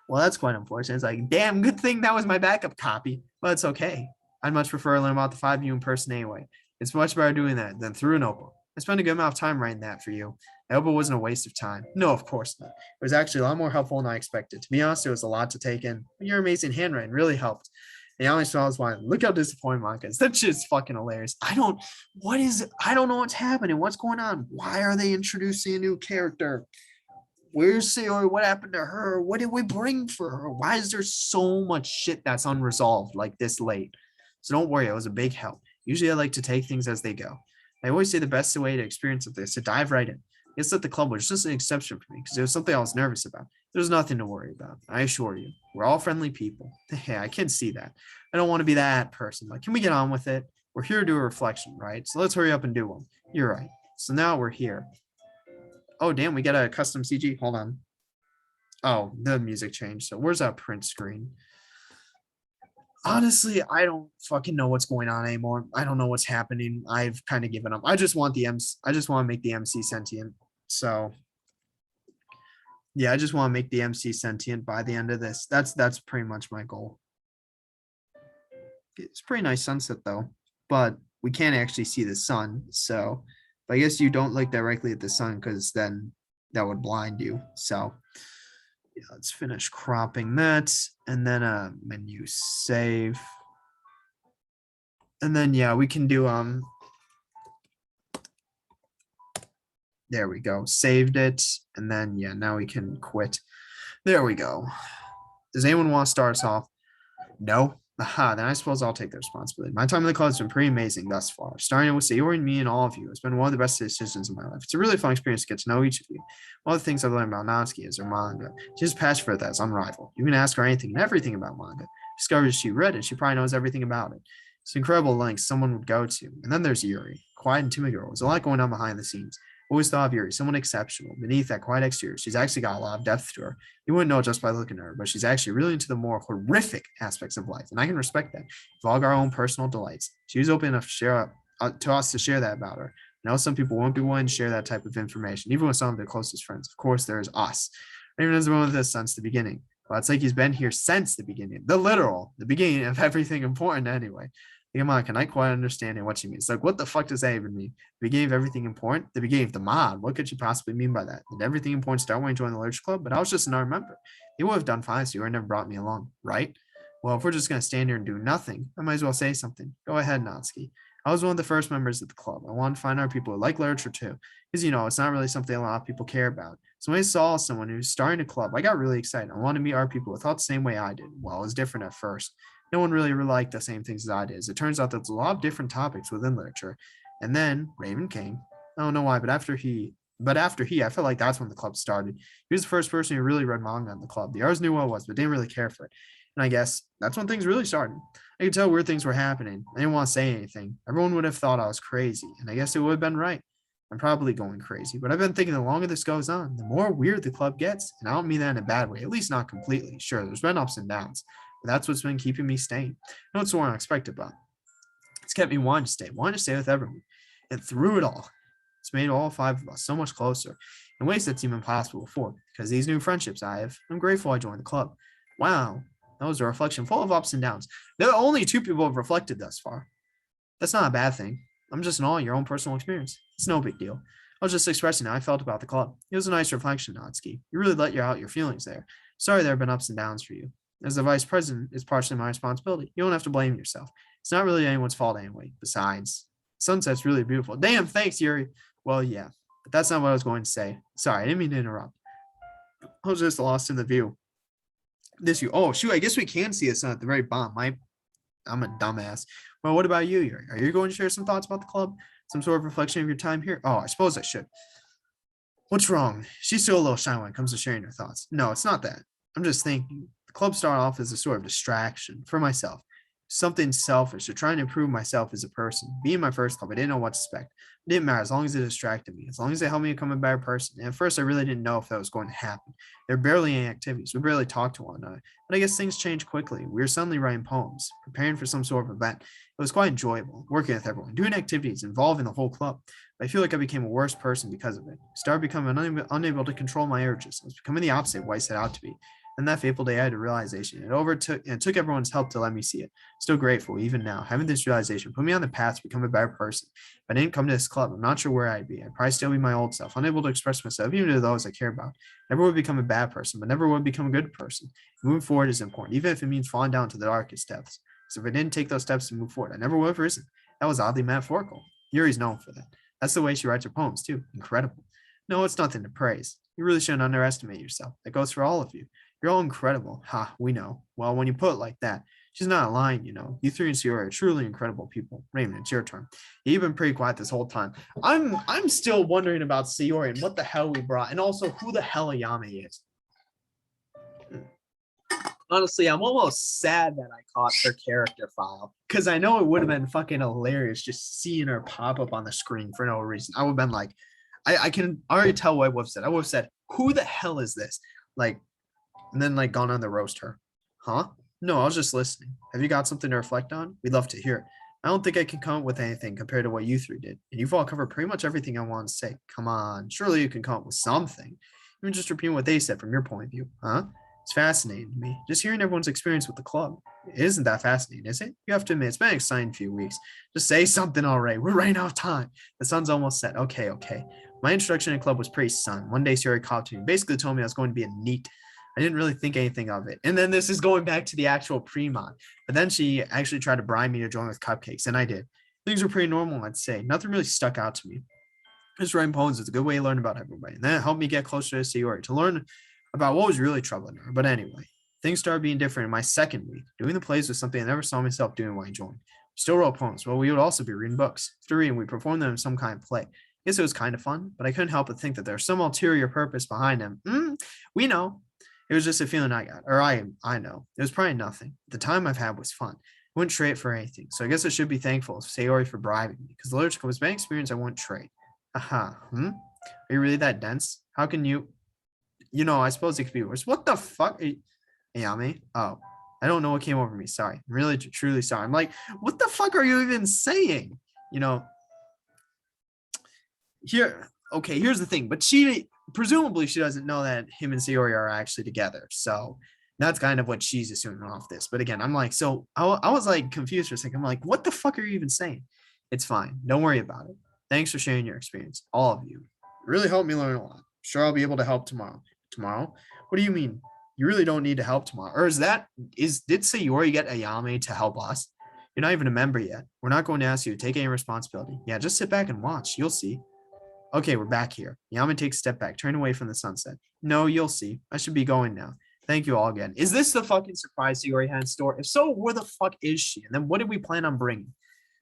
Well, that's quite unfortunate. It's like, damn, good thing that was my backup copy. But it's okay. I'd much prefer to learn about the 5 of you in person anyway. It's much better doing that than through a notebook. I spent a good amount of time writing that for you. I hope it wasn't a waste of time. No, of course not. It was actually a lot more helpful than I expected. To be honest, it was a lot to take in. But your amazing handwriting really helped. And I only saw was why. Look how disappointed Monica is. That's just fucking hilarious. I don't know what's happening. What's going on? Why are they introducing a new character? Where's Sayori? What happened to her? What did we bring for her? Why is there so much shit that's unresolved like this late? So don't worry, it was a big help. Usually I like to take things as they go. I always say the best way to experience this is to dive right in. Guess that the club was just an exception for me because it was something I was nervous about. There's nothing to worry about. I assure you. We're all friendly people. Hey, I can see that. I don't want to be that person. Like, can we get on with it? We're here to do a reflection, right? So let's hurry up and do one. You're right. So now we're here. Oh, damn, we got a custom CG. Hold on. Oh, the music changed. So where's that print screen? Honestly, I don't fucking know what's going on anymore. I don't know what's happening. I've kind of given up. I just want I just want to make the MC sentient. So yeah, I just want to make the MC sentient by the end of this. That's pretty much my goal. It's pretty nice sunset though, but we can't actually see the sun. So I guess you don't look directly at the sun because then that would blind you. So yeah, let's finish cropping that, and then menu save, and then yeah, we can do there we go, saved it, and then yeah, now we can quit. There we go. Does anyone want to start us off? No. Aha, then I suppose I'll take the responsibility. My time in the club has been pretty amazing thus far. Starting with Sayori, me, and all of you. It's been one of the best decisions of my life. It's a really fun experience to get to know each of you. One of the things I've learned about Natsuki is her manga. She has a passion for that is unrivaled. You can ask her anything and everything about manga. Discovered she read it, she probably knows everything about it. It's incredible lengths someone would go to. And then there's Yuri, quiet and timid girl. There's a lot going on behind the scenes. Always thought of Yuri, someone exceptional. Beneath that quiet exterior, she's actually got a lot of depth to her. You wouldn't know just by looking at her, but she's actually really into the more horrific aspects of life, and I can respect that. We've all got our own personal delights. She was open enough to share to us to share that about her. I know some people won't be willing to share that type of information, even with some of their closest friends. Of course, there's us. Even as one with this since the beginning. Well, it's like he's been here since the beginning, the beginning of everything important anyway. Come on, can I quite understand what she means? Like, what the fuck does that even mean? The beginning of everything important? The beginning of the mod? What could she possibly mean by that? Did everything important start when I joined the Literature Club? But I was just a non-member. You would have done fine, so you never brought me along, right? Well, if we're just going to stand here and do nothing, I might as well say something. Go ahead, Natsuki. I was one of the first members of the club. I wanted to find out people who like literature too, because it's not really something a lot of people care about. So when I saw someone who's starting a club, I got really excited. I wanted to meet our people who thought the same way I did. Well, it was different at first. No one really liked the same things as I did. As it turns out, there's a lot of different topics within literature. And then Raven came. I don't know why, but after he, I felt like that's when the club started. He was the first person who really read manga in the club. The others knew what it was, but didn't really care for it. And I guess that's when things really started. I could tell weird things were happening. I didn't want to say anything. Everyone would have thought I was crazy, and I guess it would have been right. I'm probably going crazy, but I've been thinking the longer this goes on, the more weird the club gets. And I don't mean that in a bad way, at least not completely. Sure, there's been ups and downs, but that's what's been keeping me staying. No, it's so unexpected, but it's kept me wanting to stay with everyone. And through it all, it's made all five of us so much closer in ways that seemed impossible before. Because these new friendships I have, I'm grateful I joined the club. Wow, that was a reflection full of ups and downs. There are only two people who have reflected thus far. That's not a bad thing. I'm just in awe of your own personal experience. It's no big deal. I was just expressing how I felt about the club. It was a nice reflection, Natsuki. You really let out your feelings there. Sorry there have been ups and downs for you. As the vice president, it's partially my responsibility. You don't have to blame yourself. It's not really anyone's fault anyway. Besides, sunset's really beautiful. Damn, thanks, Yuri. Well, yeah, but that's not what I was going to say. Sorry, I didn't mean to interrupt. I was just lost in the view. Oh, shoot, I guess we can see the sun at the very bottom. I'm a dumbass. Well, what about you, Yuri? Are you going to share some thoughts about the club? Some sort of reflection of your time here? Oh, I suppose I should. What's wrong? She's still a little shy when it comes to sharing her thoughts. No, it's not that. I'm just thinking. The club started off as a sort of distraction for myself. Something selfish or trying to improve myself as a person. Being my first club, I didn't know what to expect. It didn't matter as long as it distracted me, as long as it helped me become a better person. And at first, I really didn't know if that was going to happen. There were barely any activities. We barely talked to one another. But I guess things changed quickly. We were suddenly writing poems, preparing for some sort of event. It was quite enjoyable, working with everyone, doing activities involving the whole club. But I feel like I became a worse person because of it. I started becoming unable to control my urges. I was becoming the opposite of what I set out to be. And that fateful day, I had a realization. It took everyone's help to let me see it. Still grateful, even now. Having this realization put me on the path to become a better person. If I didn't come to this club, I'm not sure where I'd be. I'd probably still be my old self, unable to express myself, even to those I care about. Never would become a bad person, but never would become a good person. Moving forward is important, even if it means falling down to the darkest depths. So if I didn't take those steps to move forward, I never would have risen. That was oddly metaphorical. Yuri's known for that. That's the way she writes her poems, too. Incredible. No, it's nothing to praise. You really shouldn't underestimate yourself. That goes for all of you. You're all incredible. Ha, we know. Well, when you put it like that, She's not lying, you know. You three and Sayori are truly incredible people. Raymond, it's your turn. You've been pretty quiet this whole time. I'm still wondering about Sayori and what the hell we brought, and also who the hell Ayame is. Honestly, I'm almost sad that I caught her character file because I know it would have been fucking hilarious just seeing her pop up on the screen for no reason. I would have been like, I can already tell what I would have said. I would have said, who the hell is this? Like, and then like gone on the roast her. Huh? No, I was just listening. Have you got something to reflect on? We'd love to hear it. I don't think I can come up with anything compared to what you three did. And you've all covered pretty much everything I want to say. Come on, surely you can come up with something. Even just repeating what they said from your point of view, huh? It's fascinating to me. Just hearing everyone's experience with the club. It isn't that fascinating, is it? You have to admit, it's been an exciting few weeks. Just say something already. We're running out of time. The sun's almost set. Okay. My introduction to the club was pretty sun. One day, Siri called to me, basically told me I was going to be a NEET. I didn't really think anything of it. And then this is going back to the actual pre-mod. But then she actually tried to bribe me to join with cupcakes, and I did. Things were pretty normal, I'd say. Nothing really stuck out to me. Just writing poems is a good way to learn about everybody. And that helped me get closer to Sayori, to learn about what was really troubling her. But anyway, things started being different in my second week. Doing the plays was something I never saw myself doing when I joined. We still wrote poems, but we would also be reading books. After reading, we performed them in some kind of play. I guess it was kind of fun, but I couldn't help but think that there's some ulterior purpose behind them. We know. It was just a feeling I got, or I know. It was probably nothing. The time I've had was fun. I wouldn't trade it for anything. So I guess I should be thankful to Sayori for bribing me, because the literature was my experience I wouldn't trade. Aha. Are you really that dense? How can you? I suppose it could be worse. What the fuck? Ayame? Oh, I don't know what came over me. Sorry. I'm really, truly sorry. I'm like, what the fuck are you even saying? Here's the thing. But presumably she doesn't know that him and Sayori are actually together. So that's kind of what she's assuming off this. But again, I'm like, so I was like confused for a second. I'm like, what the fuck are you even saying? It's fine. Don't worry about it. Thanks for sharing your experience. All of you. It really helped me learn a lot. Sure, I'll be able to help tomorrow. Tomorrow? What do you mean? You really don't need to help tomorrow. Or did Sayori get Ayame to help us? You're not even a member yet. We're not going to ask you to take any responsibility. Yeah, just sit back and watch. You'll see. Okay, we're back here. Ayame takes a step back, turning away from the sunset. No, you'll see. I should be going now. Thank you all again. Is this the fucking surprise Sayori had in store? If so, where the fuck is she? And then what did we plan on bringing?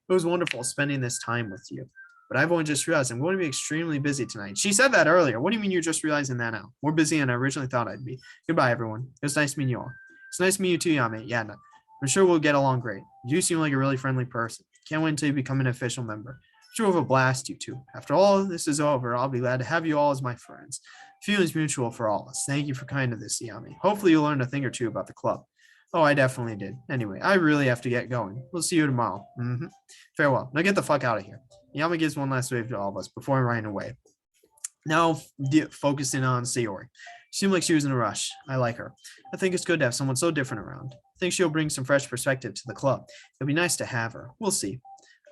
It was wonderful spending this time with you. But I've only just realized I'm going to be extremely busy tonight. She said that earlier. What do you mean you're just realizing that now? More busy than I originally thought I'd be. Goodbye, everyone. It was nice meeting you all. It's nice to meet you too, Yame. Yeah, no, I'm sure we'll get along great. You seem like a really friendly person. Can't wait until you become an official member. I'm sure we'll have a blast, you two. After all this is over, I'll be glad to have you all as my friends. Feelings mutual for all of us. Thank you for kind of this, Yame. Hopefully you learned a thing or two about the club. Oh, I definitely did. Anyway, I really have to get going. We'll see you tomorrow. Farewell. Now get the fuck out of here. Yama gives one last wave to all of us before running away. Now focusing on Sayori. She seemed like she was in a rush. I like her. I think it's good to have someone so different around. I think she'll bring some fresh perspective to the club. It'll be nice to have her. We'll see.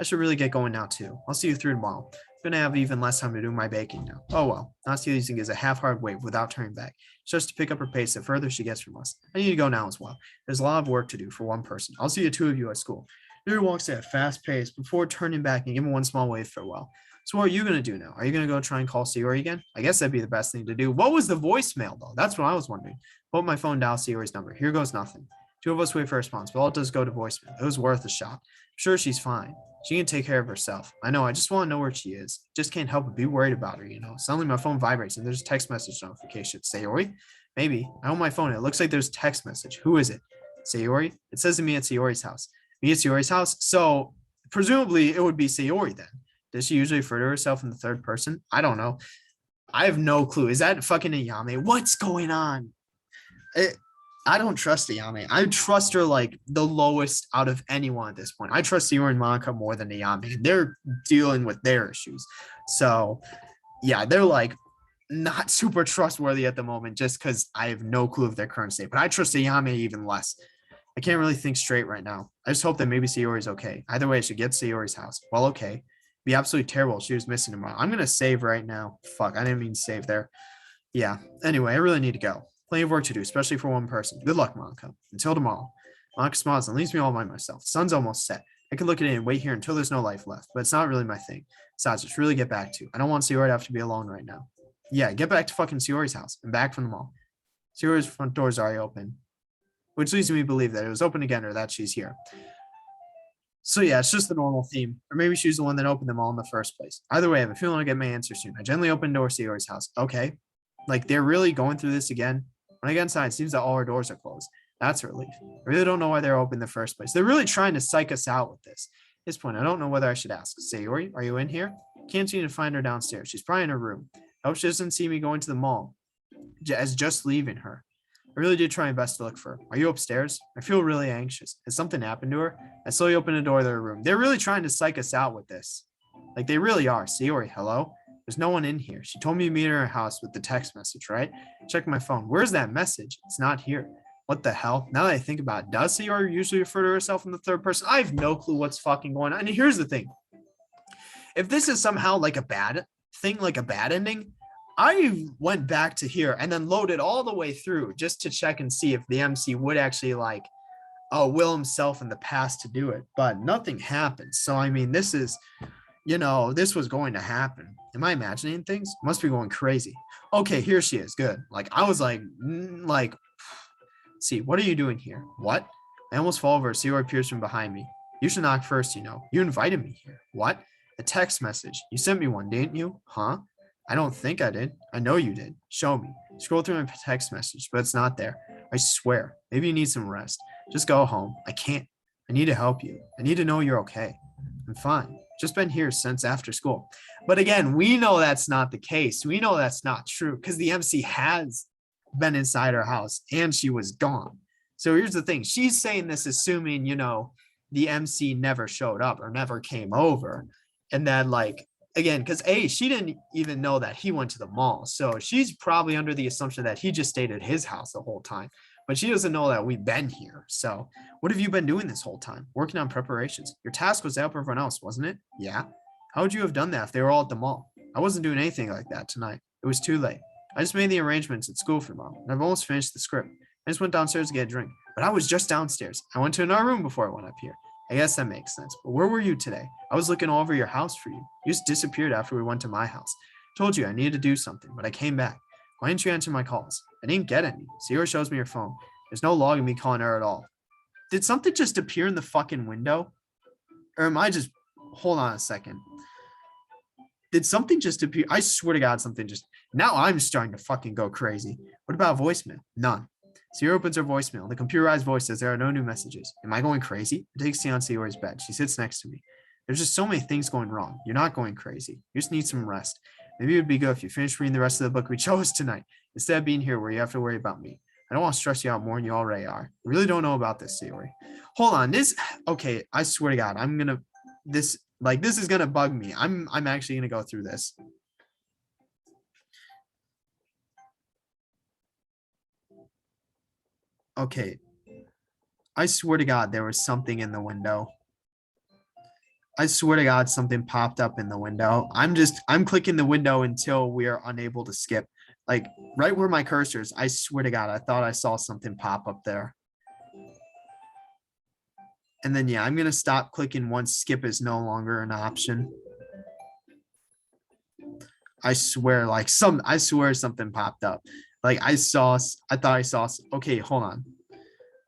I should really get going now too. I'll see you through tomorrow. I'm gonna have even less time to do my baking now. Oh well. Nasty Leasing is a half-hard wave without turning back. She has to pick up her pace the further she gets from us. I need to go now as well. There's a lot of work to do for one person. I'll see the two of you at school. Yuri walks at a fast pace before turning back and giving one small wave farewell. So what are you going to do now? Are you going to go try and call Sayori again? I guess that'd be the best thing to do. What was the voicemail, though? That's what I was wondering. Pull my phone down, Sayori's number. Here goes nothing. Two of us wait for a response, but all it does go to voicemail. It was worth a shot. I'm sure she's fine. She can take care of herself. I know. I just want to know where she is. Just can't help but be worried about her, Suddenly my phone vibrates and there's a text message notification. Sayori? Maybe. I own my phone. It looks like there's a text message. Who is it? Sayori? It says to me at Sayori's house. Me at Sayori's house? So presumably it would be Sayori then. Does she usually refer to herself in the third person? I don't know. I have no clue. Is that fucking Ayame? What's going on? I don't trust Ayame. I trust her like the lowest out of anyone at this point. I trust Sayori and Monica more than Ayame. They're dealing with their issues. So yeah, they're like not super trustworthy at the moment just because I have no clue of their current state. But I trust Ayame even less. I can't really think straight right now. I just hope that maybe Sayori's okay. Either way, I should get Sayori's house. Well, okay. It'd be absolutely terrible if she was missing tomorrow. I'm going to save right now. Fuck, I didn't mean to save there. Yeah. Anyway, I really need to go. Plenty of work to do, especially for one person. Good luck, Monica. Until tomorrow. Monica smiles and leaves me all by myself. The sun's almost set. I could look at it and wait here until there's no life left, but it's not really my thing. Besides, it's really get back to. I don't want Sayori to have to be alone right now. Yeah, get back to fucking Sayori's house and back from the mall. Sayori's front door's already open. which leads me to believe that it was open again or that she's here. So yeah, it's just the normal theme. Or maybe she's the one that opened them all in the first place. Either way, I have a feeling I'll get my answer soon. I gently opened the door to Sayori's house. Okay. Like they're really going through this again. When I get inside, it seems that all our doors are closed. That's a relief. I really don't know why they're open in the first place. They're really trying to psych us out with this. At this point, I don't know whether I should ask. Sayori, are you in here? Can't seem to find her downstairs. She's probably in her room. I hope she doesn't see me going to the mall as just leaving her. I really did try my best to look for her. Are you upstairs? I feel really anxious. Has something happened to her? I slowly opened the door of their room. They're really trying to psych us out with this. Like they really are. Sayori, hello? There's no one in here. She told me to meet her in her house with the text message, right? Check my phone. Where's that message? It's not here. What the hell? Now that I think about it, does Sayori usually refer to herself in the third person? I have no clue what's fucking going on. And here's the thing. If this is somehow like a bad thing, like a bad ending, I went back to here and then loaded all the way through just to check and see if the MC would actually like will himself in the past to do it, but nothing happened. So I mean, this is, this was going to happen. Am I imagining things? Must be going crazy. Okay, here she is. Good. Like I was like, see, what are you doing here? What? I almost fall over. Sayori appears from behind me. You should knock first, You invited me here. What? A text message. You sent me one, didn't you? Huh? I don't think I did. I know you did. Show me. Scroll through my text message, but it's not there. I swear. Maybe you need some rest. Just go home. I can't. I need to help you. I need to know you're okay. I'm fine. Just been here since after school. But again, we know that's not the case. We know that's not true because the MC has been inside her house and she was gone. So here's the thing. She's saying this assuming, the MC never showed up or never came over. And then like, again, because she didn't even know that he went to the mall. So she's probably under the assumption that he just stayed at his house the whole time. But she doesn't know that we've been here. So what have you been doing this whole time? Working on preparations. Your task was to help everyone else, wasn't it? Yeah. How would you have done that if they were all at the mall? I wasn't doing anything like that tonight. It was too late. I just made the arrangements at school for tomorrow, and I've almost finished the script. I just went downstairs to get a drink, but I was just downstairs. I went to another room before I went up here. I guess that makes sense. But where were you today? I was looking all over your house for you. You just disappeared after we went to my house. I told you I needed to do something, but I came back. Why didn't you answer my calls? I didn't get any. Sayori shows me your phone. There's no log of me calling her at all. Did something just appear in the fucking window? Or am I just... Hold on a second. Did something just appear? I swear to God, something just... Now I'm starting to fucking go crazy. What about voicemail? None. Sayori opens her voicemail. The computerized voice says there are no new messages. Am I going crazy? I take a seat on Sayori's bed. She sits next to me. There's just so many things going wrong. You're not going crazy. You just need some rest. Maybe it would be good if you finished reading the rest of the book we chose tonight, instead of being here where you have to worry about me. I don't want to stress you out more than you already are. I really don't know about this, Sayori. Hold on. Okay, I swear to God, this is gonna bug me. I'm actually gonna go through this. Okay. I swear to God, there was something in the window. I swear to God, something popped up in the window. I'm clicking the window until we are unable to skip. Like right where my cursor is, I swear to God, I thought I saw something pop up there. And then, yeah, I'm going to stop clicking once skip is no longer an option. I swear something popped up. Like I thought I saw, okay, hold on.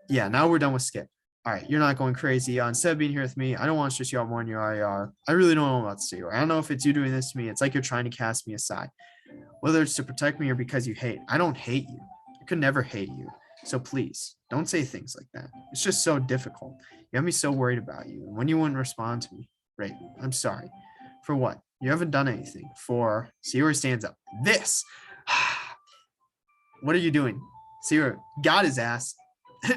Yeah, now we're done with skip. All right, you're not going crazy. Instead of being here with me, I don't want to stress you out more than you already are. I really don't know what to say. I don't know if it's you doing this to me. It's like you're trying to cast me aside. Whether it's to protect me or because you hate. I don't hate you. I could never hate you. So please, don't say things like that. It's just so difficult. You have me so worried about you. And when you wouldn't respond to me, right, I'm sorry. For what? You haven't done anything. For Sayori stands up. This. What are you doing? Sayori got his ass.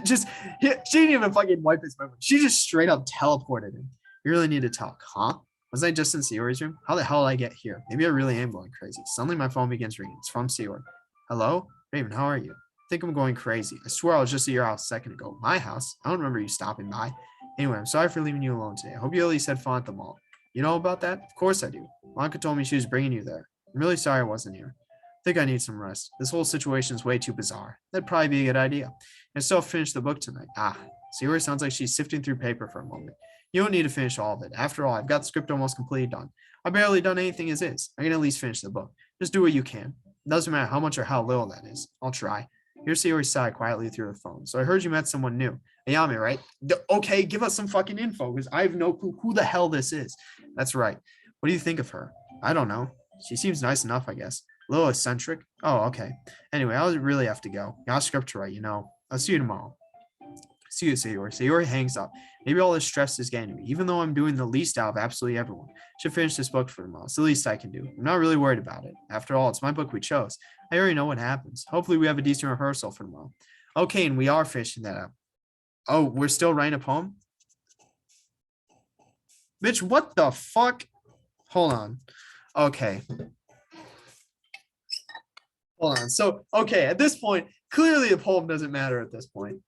She didn't even fucking wipe his memory. She just straight up teleported him. You really need to talk, huh? Was I just in Sayori's room? How the hell did I get here? Maybe I really am going crazy. Suddenly my phone begins ringing. It's from Sayori. Hello? Raven, how are you? I think I'm going crazy. I swear I was just at your house a second ago. My house? I don't remember you stopping by. Anyway, I'm sorry for leaving you alone today. I hope you at least had fun at the mall. You know about that? Of course I do. Monica told me she was bringing you there. I'm really sorry I wasn't here. I think I need some rest. This whole situation is way too bizarre. That'd probably be a good idea. I still finish the book tonight. Sayori sounds like she's sifting through paper for a moment. You don't need to finish all of it. After all, I've got the script almost completely done. I've barely done anything as is. I can at least finish the book. Just do what you can. It doesn't matter how much or how little that is. I'll try. Here's Sayori sighed quietly through her phone. So I heard you met someone new. Ayame, right? Okay, give us some fucking info because I have no clue who the hell this is. That's right. What do you think of her? I don't know. She seems nice enough, I guess. A little eccentric. Oh, okay. Anyway, I'll really have to go. Got a script to write, you know. I'll see you tomorrow. See you, Sayori. Sayori hangs up. Maybe all this stress is getting to me, even though I'm doing the least out of absolutely everyone. Should finish this book for tomorrow. It's the least I can do. I'm not really worried about it. After all, it's my book we chose. I already know what happens. Hopefully, we have a decent rehearsal for tomorrow. Okay, and we are finishing that up. Oh, we're still writing a poem? Bitch, what the fuck? Hold on. Okay. Hold on. So, okay, at this point, clearly a poem doesn't matter at this point.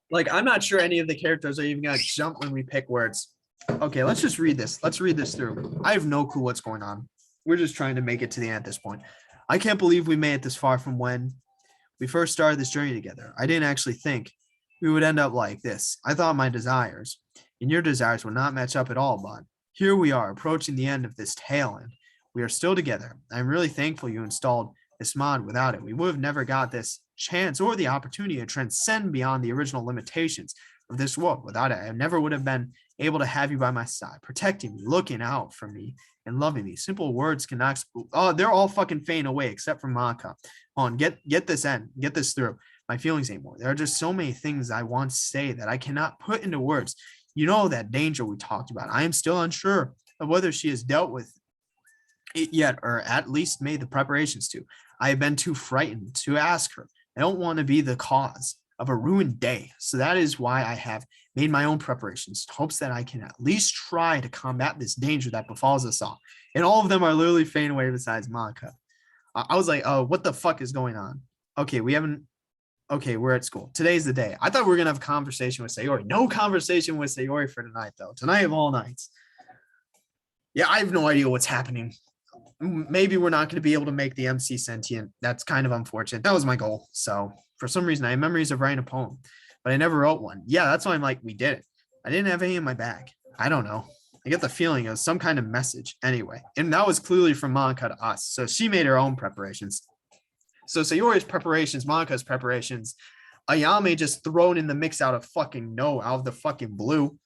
Like, I'm not sure any of the characters are even going to jump when we pick words. Okay, let's just read this. Let's read this through. I have no clue what's going on. We're just trying to make it to the end at this point. I can't believe we made it this far from when we first started this journey together. I didn't actually think we would end up like this. I thought my desires and your desires would not match up at all, but here we are approaching the end of this tail end. We are still together. I'm really thankful you installed this mod. Without it, we would have never got this chance or the opportunity to transcend beyond the original limitations of this world. Without it, I never would have been able to have you by my side, protecting me, looking out for me, and loving me. Simple words cannot. Oh, they're all fucking fading away except for Maka. Hold on, get this in, get this through. My feelings anymore. There are just so many things I want to say that I cannot put into words. You know that danger we talked about. I am still unsure of whether she has dealt with it yet, or at least made the preparations to. I have been too frightened to ask her. I don't want to be the cause of a ruined day. So that is why I have made my own preparations, in hopes that I can at least try to combat this danger that befalls us all. And all of them are literally fading away besides Monica. I was like, oh, what the fuck is going on? Okay, we haven't. Okay, we're at school. Today's the day. I thought we were gonna have a conversation with Sayori. No conversation with Sayori for tonight, though. Tonight of all nights. Yeah, I have no idea what's happening. Maybe we're not going to be able to make the MC sentient. That's kind of unfortunate. That was my goal. So for some reason, I have memories of writing a poem, but I never wrote one. Yeah, that's why I'm like, we did it. I didn't have any in my bag. I don't know. I get the feeling it was some kind of message anyway. And that was clearly from Monica to us. So she made her own preparations. So Sayori's preparations, Monica's preparations, Ayame just thrown in the mix out of the fucking blue.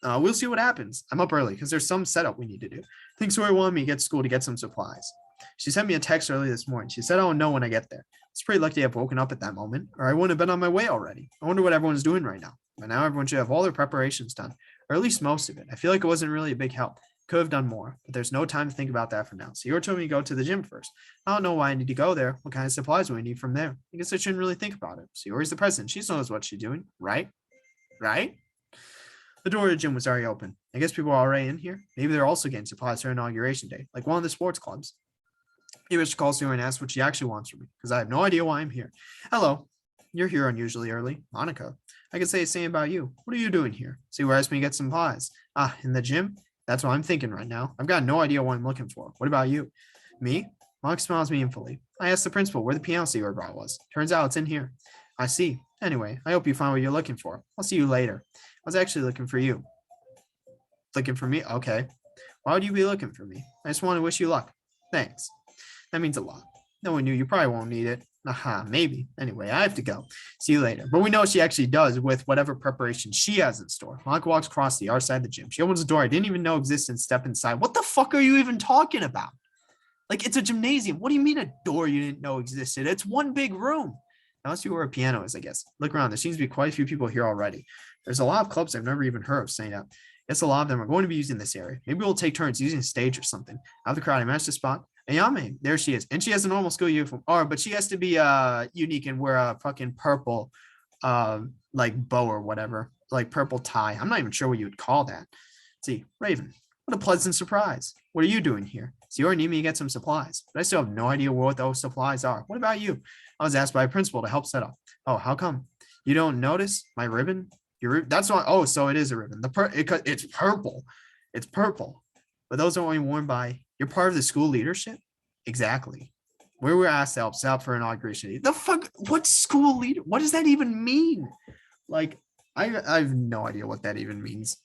We'll see what happens. I'm up early because there's some setup we need to do. I think Sayori wanted me to get to school to get some supplies. She sent me a text early this morning. She said I will know when I get there. It's pretty lucky I've woken up at that moment, or I wouldn't have been on my way already. I wonder what everyone's doing right now. By now, everyone should have all their preparations done, or at least most of it. I feel like it wasn't really a big help. Could have done more, but there's no time to think about that for now. Sayori told me to go to the gym first. I don't know why I need to go there. What kind of supplies do I need from there? I guess I shouldn't really think about it. Sayori's the president. She knows what she's doing, right? Right? The door to the gym was already open. I guess people are already in here. Maybe they're also getting supplies for inauguration day, like one of the sports clubs. Maybe I should call Sayori and ask what she actually wants from me, because I have no idea why I'm here. Hello. You're here unusually early. Monica. I could say the same about you. What are you doing here? Sayori asked me to get some supplies. Ah, in the gym? That's what I'm thinking right now. I've got no idea what I'm looking for. What about you? Me? Monica smiles meaningfully. I asked the principal where the piano Sayori brought was. Turns out it's in here. I see. Anyway, I hope you find what you're looking for. I'll see you later. I was actually looking for you. Looking for me? Okay. Why would you be looking for me? I just want to wish you luck. Thanks. That means a lot. No one knew you probably won't need it. Aha, maybe. Anyway, I have to go. See you later. But we know she actually does with whatever preparation she has in store. Monica walks across the other side of the gym. She opens the door I didn't even know existed and step inside. What the fuck are you even talking about? Like, it's a gymnasium. What do you mean a door you didn't know existed? It's one big room. Now let's see where a piano is, I guess. Look around. There seems to be quite a few people here already. There's a lot of clubs I've never even heard of saying up. Guess a lot of them are going to be using this area. Maybe we'll take turns using a stage or something. Out of the crowd, I managed to spot Ayame. There she is. And she has a normal school uniform. But she has to be unique and wear a fucking purple like bow or whatever. Like purple tie. I'm not even sure what you would call that. Let's see, Raven. What a pleasant surprise. What are you doing here? So you already need me to get some supplies. But I still have no idea what those supplies are. What about you? I was asked by a principal to help set up. Oh, how come? You don't notice my ribbon? That's not. Oh, so it is a ribbon. It's purple. It's purple. But those are only worn by. You're part of the school leadership. Exactly. We were asked to help set up for inauguration. The fuck? What school leader? What does that even mean? Like, I have no idea what that even means.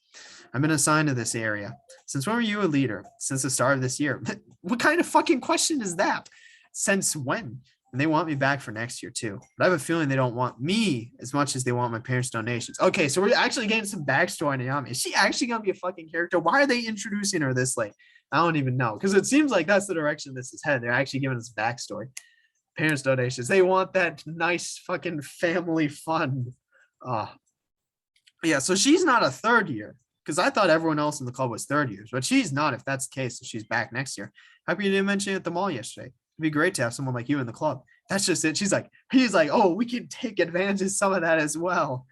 I've been assigned to this area. Since when were you a leader? Since the start of this year. What kind of fucking question is that? Since when? And they want me back for next year too. But I have a feeling they don't want me as much as they want my parents' donations. Okay, so we're actually getting some backstory on Ayami. Is she actually gonna be a fucking character? Why are they introducing her this late? I don't even know. Because it seems like that's the direction this is headed. They're actually giving us backstory. Parents' donations. They want that nice fucking family fund. Yeah, so she's not a third year. Because I thought everyone else in the club was third years, but she's not if that's the case. So she's back next year. How come you didn't mention it at the mall yesterday? It'd be great to have someone like you in the club. That's just it. He's like, oh, we can take advantage of some of that as well.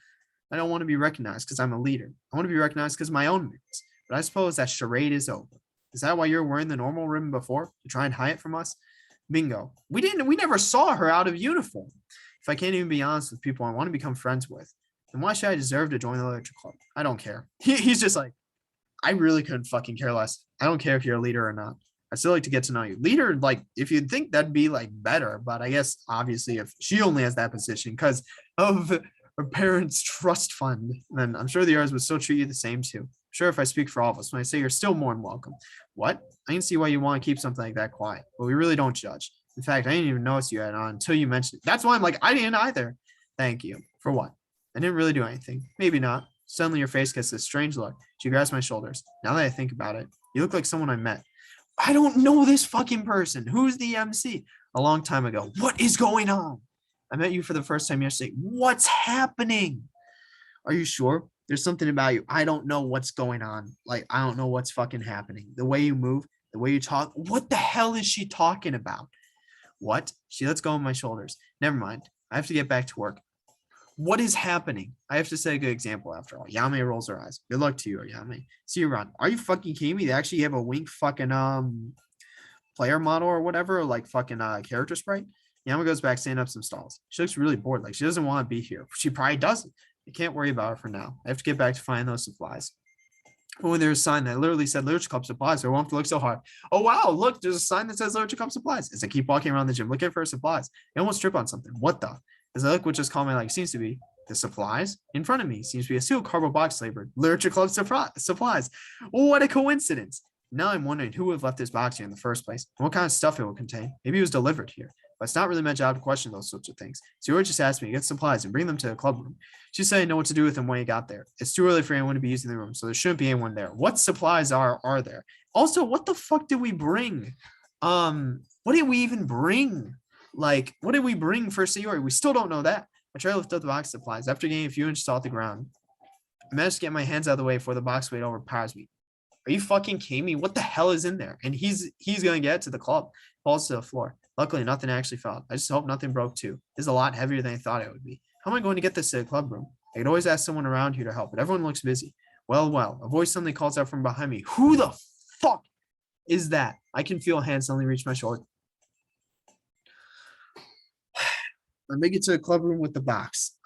I don't want to be recognized because I'm a leader. I want to be recognized because of my own merits. But I suppose that charade is over. Is that why you're wearing the normal ribbon before? To try and hide it from us? Bingo. We never saw her out of uniform. If I can't even be honest with people I want to become friends with, then why should I deserve to join the literature club? I don't care. He's just like, I really couldn't fucking care less. I don't care if you're a leader or not. I still like to get to know you. Leader, like, if you'd think that'd be like better, but I guess obviously if she only has that position because of her parents' trust fund, then I'm sure the others would still treat you the same too. I'm sure if I speak for all of us, when I say you're still more than welcome. What? I can see why you want to keep something like that quiet, but we really don't judge. In fact, I didn't even notice you had on until you mentioned it. That's why I'm like, I didn't either. Thank you. For what? I didn't really do anything. Maybe not. Suddenly your face gets this strange look. She grabs my shoulders. Now that I think about it, you look like someone I met. I don't know this fucking person. Who's the MC? A long time ago. What is going on? I met you for the first time yesterday. What's happening? Are you sure? There's something about you. I don't know what's going on. Like, I don't know what's fucking happening. The way you move, the way you talk. What the hell is she talking about? What? She lets go of my shoulders. Never mind. I have to get back to work. What is happening? I have to set a good example after all. Yame rolls her eyes. Good luck to you, Yame. See you around. Are you fucking kidding me? They actually have a Wink fucking player model or whatever, or like fucking character sprite. Yama goes back, setting up some stalls. She looks really bored, like she doesn't want to be here. She probably doesn't. I can't worry about her for now. I have to get back to finding those supplies. But when there's a sign that literally said Literature Cup Supplies, I won't have to look so hard. Oh wow, look, there's a sign that says Literature Cup Supplies. As I keep walking around the gym looking for supplies, I almost trip on something. What the? As I look, what just caught my like seems to be the supplies in front of me seems to be a sealed cardboard box labeled Literature Club Supplies. What a coincidence. Now I'm wondering who would have left this box here in the first place and what kind of stuff it would contain. Maybe it was delivered here, but it's not really my job to question those sorts of things. So you just asked me to get supplies and bring them to the club room. She said I know what to do with them when you got there. It's too early for anyone to be using the room, so there shouldn't be anyone there. What supplies are there? Also, what the fuck did we bring? What did we even bring? Like, what did we bring for Sayori? We still don't know that. I try to lift up the box of supplies. After getting a few inches off the ground, I managed to get my hands out of the way before the box weight overpowers me. Are you fucking kidding me? What the hell is in there? And he's gonna get to the club. Falls to the floor. Luckily, nothing actually fell. I just hope nothing broke too. This is a lot heavier than I thought it would be. How am I going to get this to the club room? I could always ask someone around here to help, but everyone looks busy. Well, a voice suddenly calls out from behind me. Who the fuck is that? I can feel a hand suddenly reach my shoulder. I make it to the club room with the box.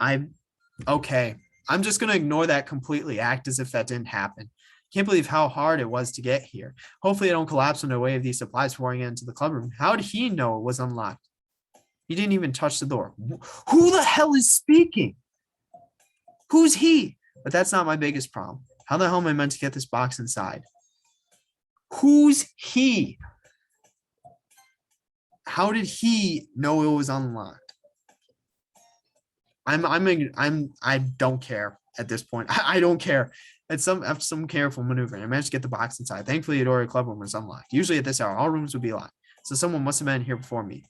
Okay. I'm just going to ignore that completely, act as if that didn't happen. Can't believe how hard it was to get here. Hopefully I don't collapse under the weight of these supplies pouring into the club room. How did he know it was unlocked? He didn't even touch the door. Who the hell is speaking? Who's he? But that's not my biggest problem. How the hell am I meant to get this box inside? Who's he? How did he know it was unlocked? I don't care at this point. I don't care. After some careful maneuvering, I managed to get the box inside. Thankfully, the door to the club room was unlocked. Usually at this hour, all rooms would be locked. So someone must have been here before me.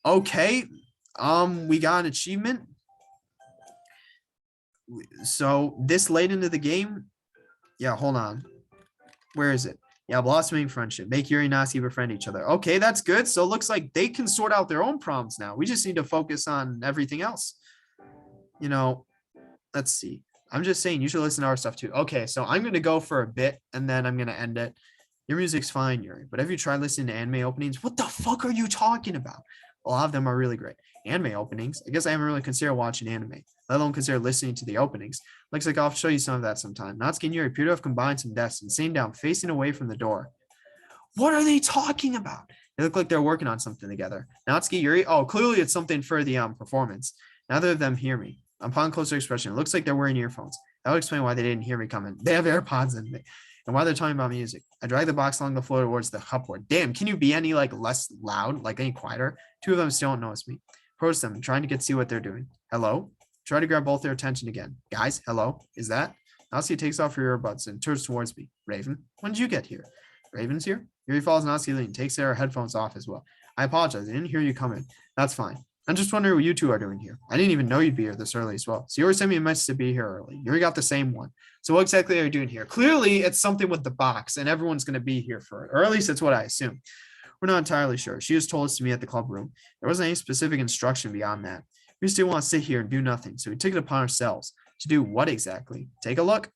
Okay. We got an achievement. So this late into the game. Yeah, hold on. Where is it? Yeah, blossoming friendship. Make Yuri and Nasi befriend each other. Okay, that's good. So it looks like they can sort out their own problems now. We just need to focus on everything else. You know, let's see. I'm just saying you should listen to our stuff too. Okay, so I'm going to go for a bit and then I'm going to end it. Your music's fine, Yuri, but have you tried listening to anime openings? What the fuck are you talking about? A lot of them are really great. Anime openings? I guess I haven't really considered watching anime, let alone consider listening to the openings. Looks like I'll show you some of that sometime. Natsuki and Yuri appear to have combined some desks and sitting down facing away from the door. What are they talking about? They look like they're working on something together. Natsuki, Yuri, oh, clearly it's something for the performance. Neither of them hear me. Upon closer expression, it looks like they're wearing earphones. That would explain why they didn't hear me coming. They have AirPods in. and while they're talking about music, I drag the box along the floor towards the cupboard. Damn, can you be any like less loud, like any quieter? Two of them still don't notice me. Approach them, trying to see what they're doing. Hello? Try to grab both their attention again. Guys, hello? Is that? Natsuki takes off her earbuds and turns towards me. Raven, when did you get here? Raven's here? Yuri follows Natsuki lean, takes their headphones off as well. I apologize, I didn't hear you come in. That's fine. I'm just wondering what you two are doing here. I didn't even know you'd be here this early as well. So Yuri sent me a message to be here early. Yuri got the same one. So what exactly are you doing here? Clearly, it's something with the box, and everyone's going to be here for it. Or at least that's what I assume. We're not entirely sure. She just told us to meet at the club room. There wasn't any specific instruction beyond that. We still want to sit here and do nothing, so we took it upon ourselves. To do what exactly? Take a look.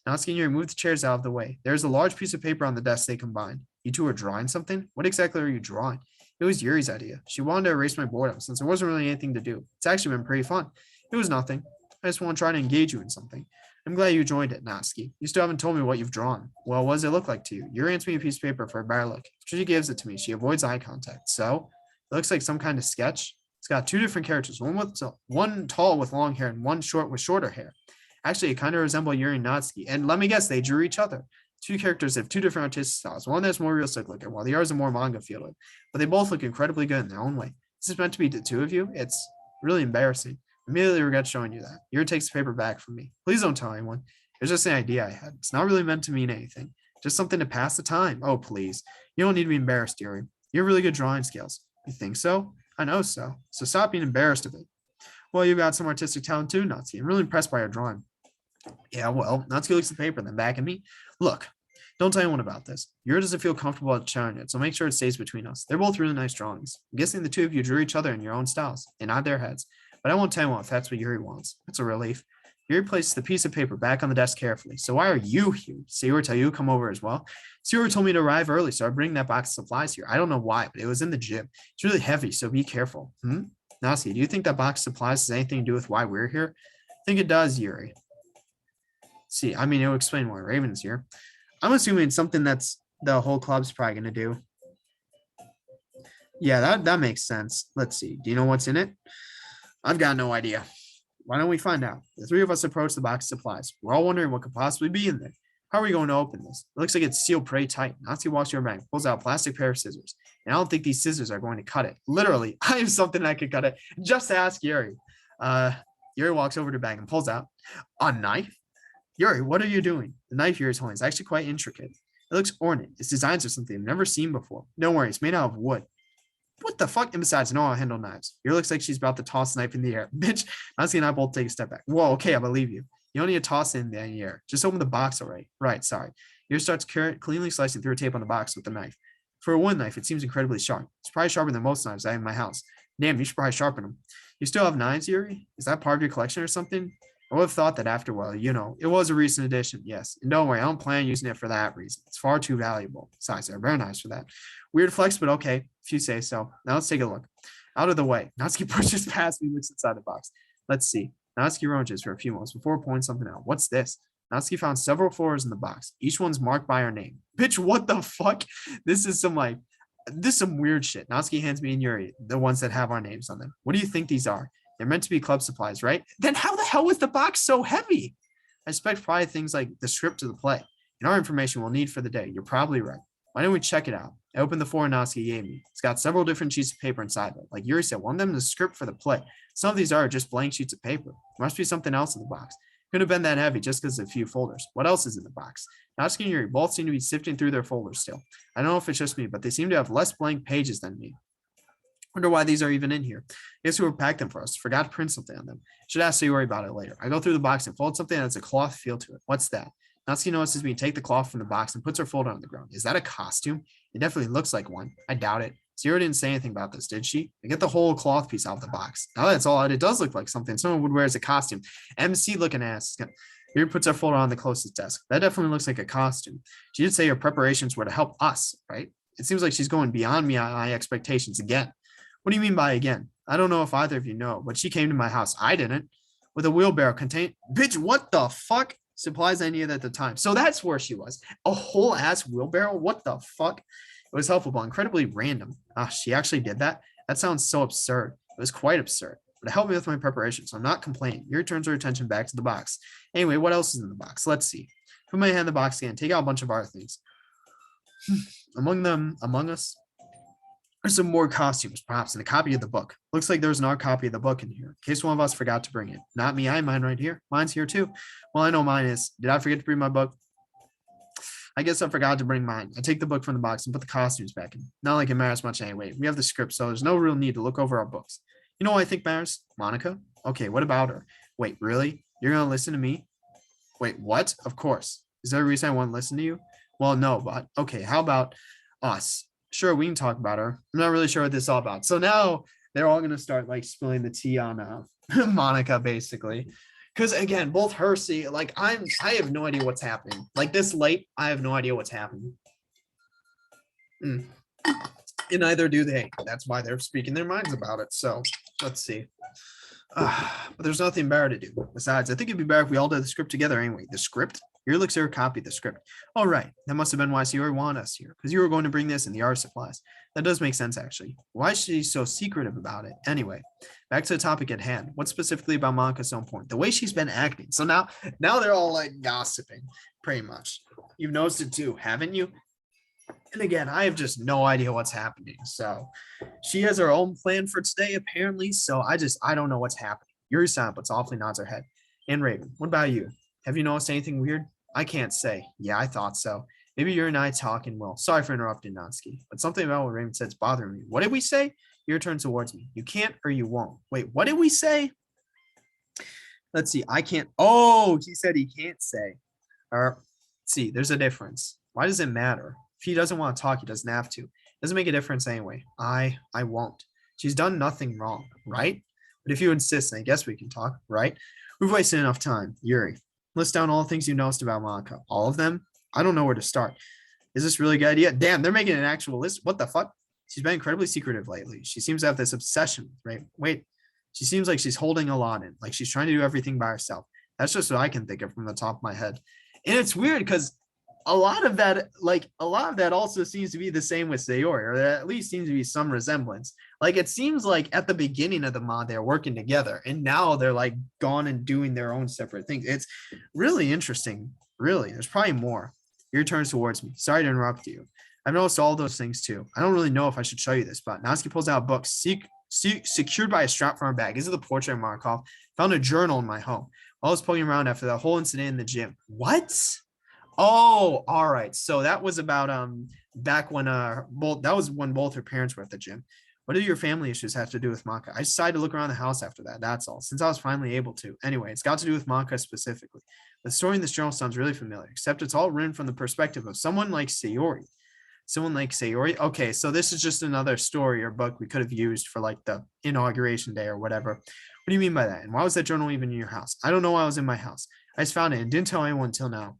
Natsuki and Yuri moved the chairs out of the way. There's a large piece of paper on the desk they combined. You two are drawing something? What exactly are you drawing? It was Yuri's idea. She wanted to erase my boredom since there wasn't really anything to do. It's actually been pretty fun. It was nothing. I just want to try to engage you in something. I'm glad you joined it, Natsuki. You still haven't told me what you've drawn. Well, what does it look like to you? Yuri hands me a piece of paper for a better look. After she gives it to me, she avoids eye contact. So, it looks like some kind of sketch. It's got two different characters, one tall with long hair and one short with shorter hair. Actually, it kind of resembles Yuri and Natsuki. And let me guess, they drew each other. Two characters have two different artistic styles. One that's more realistic looking, while the other is a more manga feel. But they both look incredibly good in their own way. This is meant to be the two of you. It's really embarrassing. I immediately regret showing you that. Yuri takes the paper back from me. Please don't tell anyone. It's just an idea I had. It's not really meant to mean anything. Just something to pass the time. Oh, please. You don't need to be embarrassed, Yuri. You have really good drawing skills. You think so? I know so. So stop being embarrassed of it. Well, you've got some artistic talent too, Natsuki. I'm really impressed by your drawing. Yeah, well, Natsuki looks at the paper, then back at me. Look, don't tell anyone about this. Yuri doesn't feel comfortable at sharing it, so make sure it stays between us. They're both really nice drawings. I'm guessing the two of you drew each other in your own styles. They nod their heads. But I won't tell anyone if that's what Yuri wants. That's a relief. Yuri places the piece of paper back on the desk carefully. So why are you here? Sayori tell you to come over as well? Sayori told me to arrive early, so I bring that box of supplies here. I don't know why, but it was in the gym. It's really heavy, so be careful. Natsuki, do you think that box of supplies has anything to do with why we're here? I think it does, Yuri. See, I mean, it'll explain why Raven's here. I'm assuming it's something that's the whole club's probably going to do. Yeah, that makes sense. Let's see. Do you know what's in it? I've got no idea. Why don't we find out? The three of us approach the box of supplies. We're all wondering what could possibly be in there. How are we going to open this? It looks like it's sealed pretty tight. Natsuki walks to her bag, pulls out a plastic pair of scissors. And I don't think these scissors are going to cut it. Literally, I have something that could cut it. Just ask Yuri. Yuri walks over to the bag and pulls out a knife. Yuri, what are you doing? The knife Yuri's holding is actually quite intricate. It looks ornate. Its designs are something I've never seen before. Don't worry, it's made out of wood. What the fuck? And besides, I know how to handle knives. Yuri looks like she's about to toss the knife in the air. Bitch, Natsuki and I both take a step back. Whoa, okay, I believe you. You don't need to toss it in the air. Just open the box already. Right, sorry. Yuri starts cleanly slicing through a tape on the box with the knife. For a wood knife, it seems incredibly sharp. It's probably sharper than most knives I have in my house. Damn, you should probably sharpen them. You still have knives, Yuri? Is that part of your collection or something? I would have thought that after a while, it was a recent addition, yes. And don't worry, I don't plan on using it for that reason. It's far too valuable. Besides, they're very nice for that. Weird flex, but okay, if you say so. Now let's take a look. Out of the way. Natsuki pushes past me and looks inside the box. Let's see. Natsuki rummages for a few moments before pointing something out. What's this? Natsuki found several folders in the box. Each one's marked by her name. Bitch, what the fuck? This is some weird shit. Natsuki hands me and Yuri the ones that have our names on them. What do you think these are? They're meant to be club supplies, right? Then how the hell was the box so heavy? I expect probably things like the script to the play and our information we'll need for the day. You're probably right. Why don't we check it out? I opened the folder Natsuki gave me. It's got several different sheets of paper inside it. Like Yuri said, one of them is the script for the play. Some of these are just blank sheets of paper. There must be something else in the box. Couldn't have been that heavy just because of a few folders. What else is in the box? Natsuki and Yuri both seem to be sifting through their folders still. I don't know if it's just me, but they seem to have less blank pages than me. Wonder why these are even in here. Guess who packed them for us? Forgot to print something on them. Should ask Sayori about it later. I go through the box and fold something that has a cloth feel to it. What's that? Natsuki notices me take the cloth from the box and puts her folder on the ground. Is that a costume? It definitely looks like one. I doubt it. Sayori didn't say anything about this, did she? I get the whole cloth piece out of the box. Now that's all it does look like something someone would wear as a costume. MC looking ass. Yuri puts her folder on the closest desk. That definitely looks like a costume. She did say her preparations were to help us, right? It seems like she's going beyond my expectations again. What do you mean by again? I don't know if either of you know, but she came to my house. I didn't. With a wheelbarrow contained. Bitch, what the fuck? Supplies I needed at the time. So that's where she was. A whole ass wheelbarrow? What the fuck? It was helpful, but incredibly random. She actually did that? That sounds so absurd. It was quite absurd. But it helped me with my preparation, so I'm not complaining. Yuri turns her attention back to the box. Anyway, what else is in the box? Let's see. Put my hand in the box again. Take out a bunch of our things. Among us, there's some more costumes, props, and a copy of the book. Looks like there's another copy of the book in here, in case one of us forgot to bring it. Not me, I have mine right here. Mine's here too. Well, I know mine is. Did I forget to bring my book? I guess I forgot to bring mine. I take the book from the box and put the costumes back in. Not like it matters much anyway. We have the script, so there's no real need to look over our books. You know what I think matters? Monica? Okay, what about her? Wait, really? You're going to listen to me? Wait, what? Of course. Is there a reason I want to listen to you? Well, no, but okay, how about us? Sure, we can talk about her. I'm not really sure what this is all about. So now they're all going to start like spilling the tea on Monica, basically. Because again, both her see like I have no idea what's happening. Like this late, I have no idea what's happening. And neither do they. That's why they're speaking their minds about it. So let's see. But there's nothing better to do. Besides, I think it'd be better if we all did the script together anyway. The script? Here looks her copy of the script. All right. That must have been why Sayori wanted us here. Because you were going to bring this in the art supplies. That does make sense, actually. Why is she so secretive about it? Anyway, back to the topic at hand. What specifically about Monica is so important? The way she's been acting. So now they're all like gossiping, pretty much. You've noticed it too, haven't you? And again, I have just no idea what's happening. So she has her own plan for today, apparently. So I don't know what's happening. Yuri Samples awfully nods her head. And Raven, what about you? Have you noticed anything weird? I can't say. Yeah, I thought so. Maybe you and I talking well. Sorry for interrupting, Natsuki. But something about what Raven said is bothering me. What did we say? Your turn towards me. You can't or you won't. Wait, what did we say? Let's see. I can't. Oh, he said he can't say. Or see, there's a difference. Why does it matter? If he doesn't want to talk, he doesn't have to. It doesn't make a difference anyway. I won't. She's done nothing wrong, right? But if you insist, I guess we can talk, right? We've wasted enough time. Yuri, list down all the things you noticed about Monica. All of them? I don't know where to start. Is this really a good idea? Damn, they're making an actual list. What the fuck? She's been incredibly secretive lately. She seems to have this obsession, right? Wait, she seems like she's holding a lot in, like she's trying to do everything by herself. That's just what I can think of from the top of my head. And it's weird because a lot of that also seems to be the same with Sayori, or there at least seems to be some resemblance. Like it seems like at the beginning of the mod, they're working together, and now they're like gone and doing their own separate things. It's really interesting. Really, there's probably more. Your turn towards me. Sorry to interrupt you. I've noticed all those things too. I don't really know if I should show you this, but Natsuki pulls out a book secured by a strap from her bag. Is it the portrait of Markov? Found a journal in my home. While I was poking around after the whole incident in the gym. What? Oh, all right. So that was about back when that was when both her parents were at the gym. What do your family issues have to do with Maka? I decided to look around the house after that. That's all. Since I was finally able to. Anyway, it's got to do with Maka specifically. The story in this journal sounds really familiar, except it's all written from the perspective of someone like Sayori. Someone like Sayori. Okay, so this is just another story or book we could have used for like the inauguration day or whatever. What do you mean by that? And why was that journal even in your house? I don't know why it was in my house. I just found it and didn't tell anyone until now.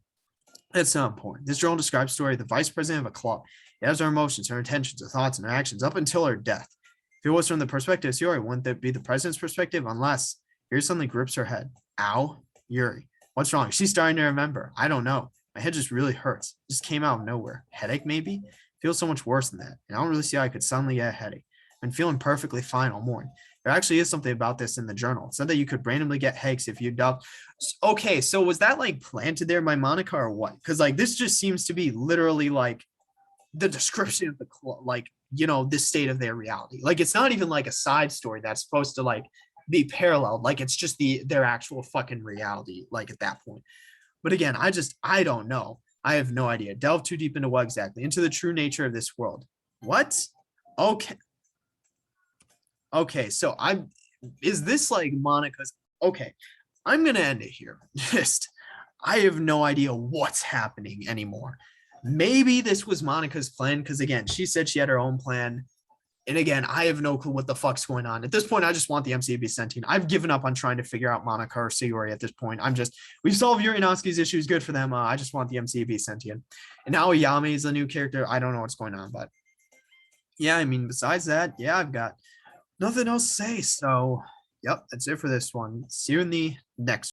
That's not important. This journal describes the story of the vice president of a club. It has her emotions, her intentions, her thoughts, and her actions up until her death. If it was from the perspective of Yuri, wouldn't that be the president's perspective? Unless Yuri suddenly grips her head. Ow, Yuri. What's wrong? She's starting to remember. I don't know. My head just really hurts. It just came out of nowhere. Headache, maybe? Feels so much worse than that. And I don't really see how I could suddenly get a headache. I've been feeling perfectly fine all morning. There actually is something about this in the journal. It said that you could randomly get headaches if you doubt. Okay, so was that like planted there by Monica or what? Because like this just seems to be literally like the description of the like, you know, this state of their reality. Like it's not even like a side story that's supposed to like be paralleled. Like it's just their actual fucking reality. Like at that point. But again, I don't know. I have no idea. Delve too deep into what exactly? Into the true nature of this world. What? Okay. Okay, so is this like Monica's? Okay, I'm gonna end it here. I have no idea what's happening anymore. Maybe this was Monica's plan, because again, she said she had her own plan. And again, I have no clue what the fuck's going on. At this point, I just want the MC to be sentient. I've given up on trying to figure out Monica or Sayori at this point. We've solved Uranowski's issues, good for them. I just want the MC to be sentient. And now Yami is the new character. I don't know what's going on, but yeah, I mean, besides that, yeah, I've got nothing else to say. So, yep, that's it for this one. See you in the next one.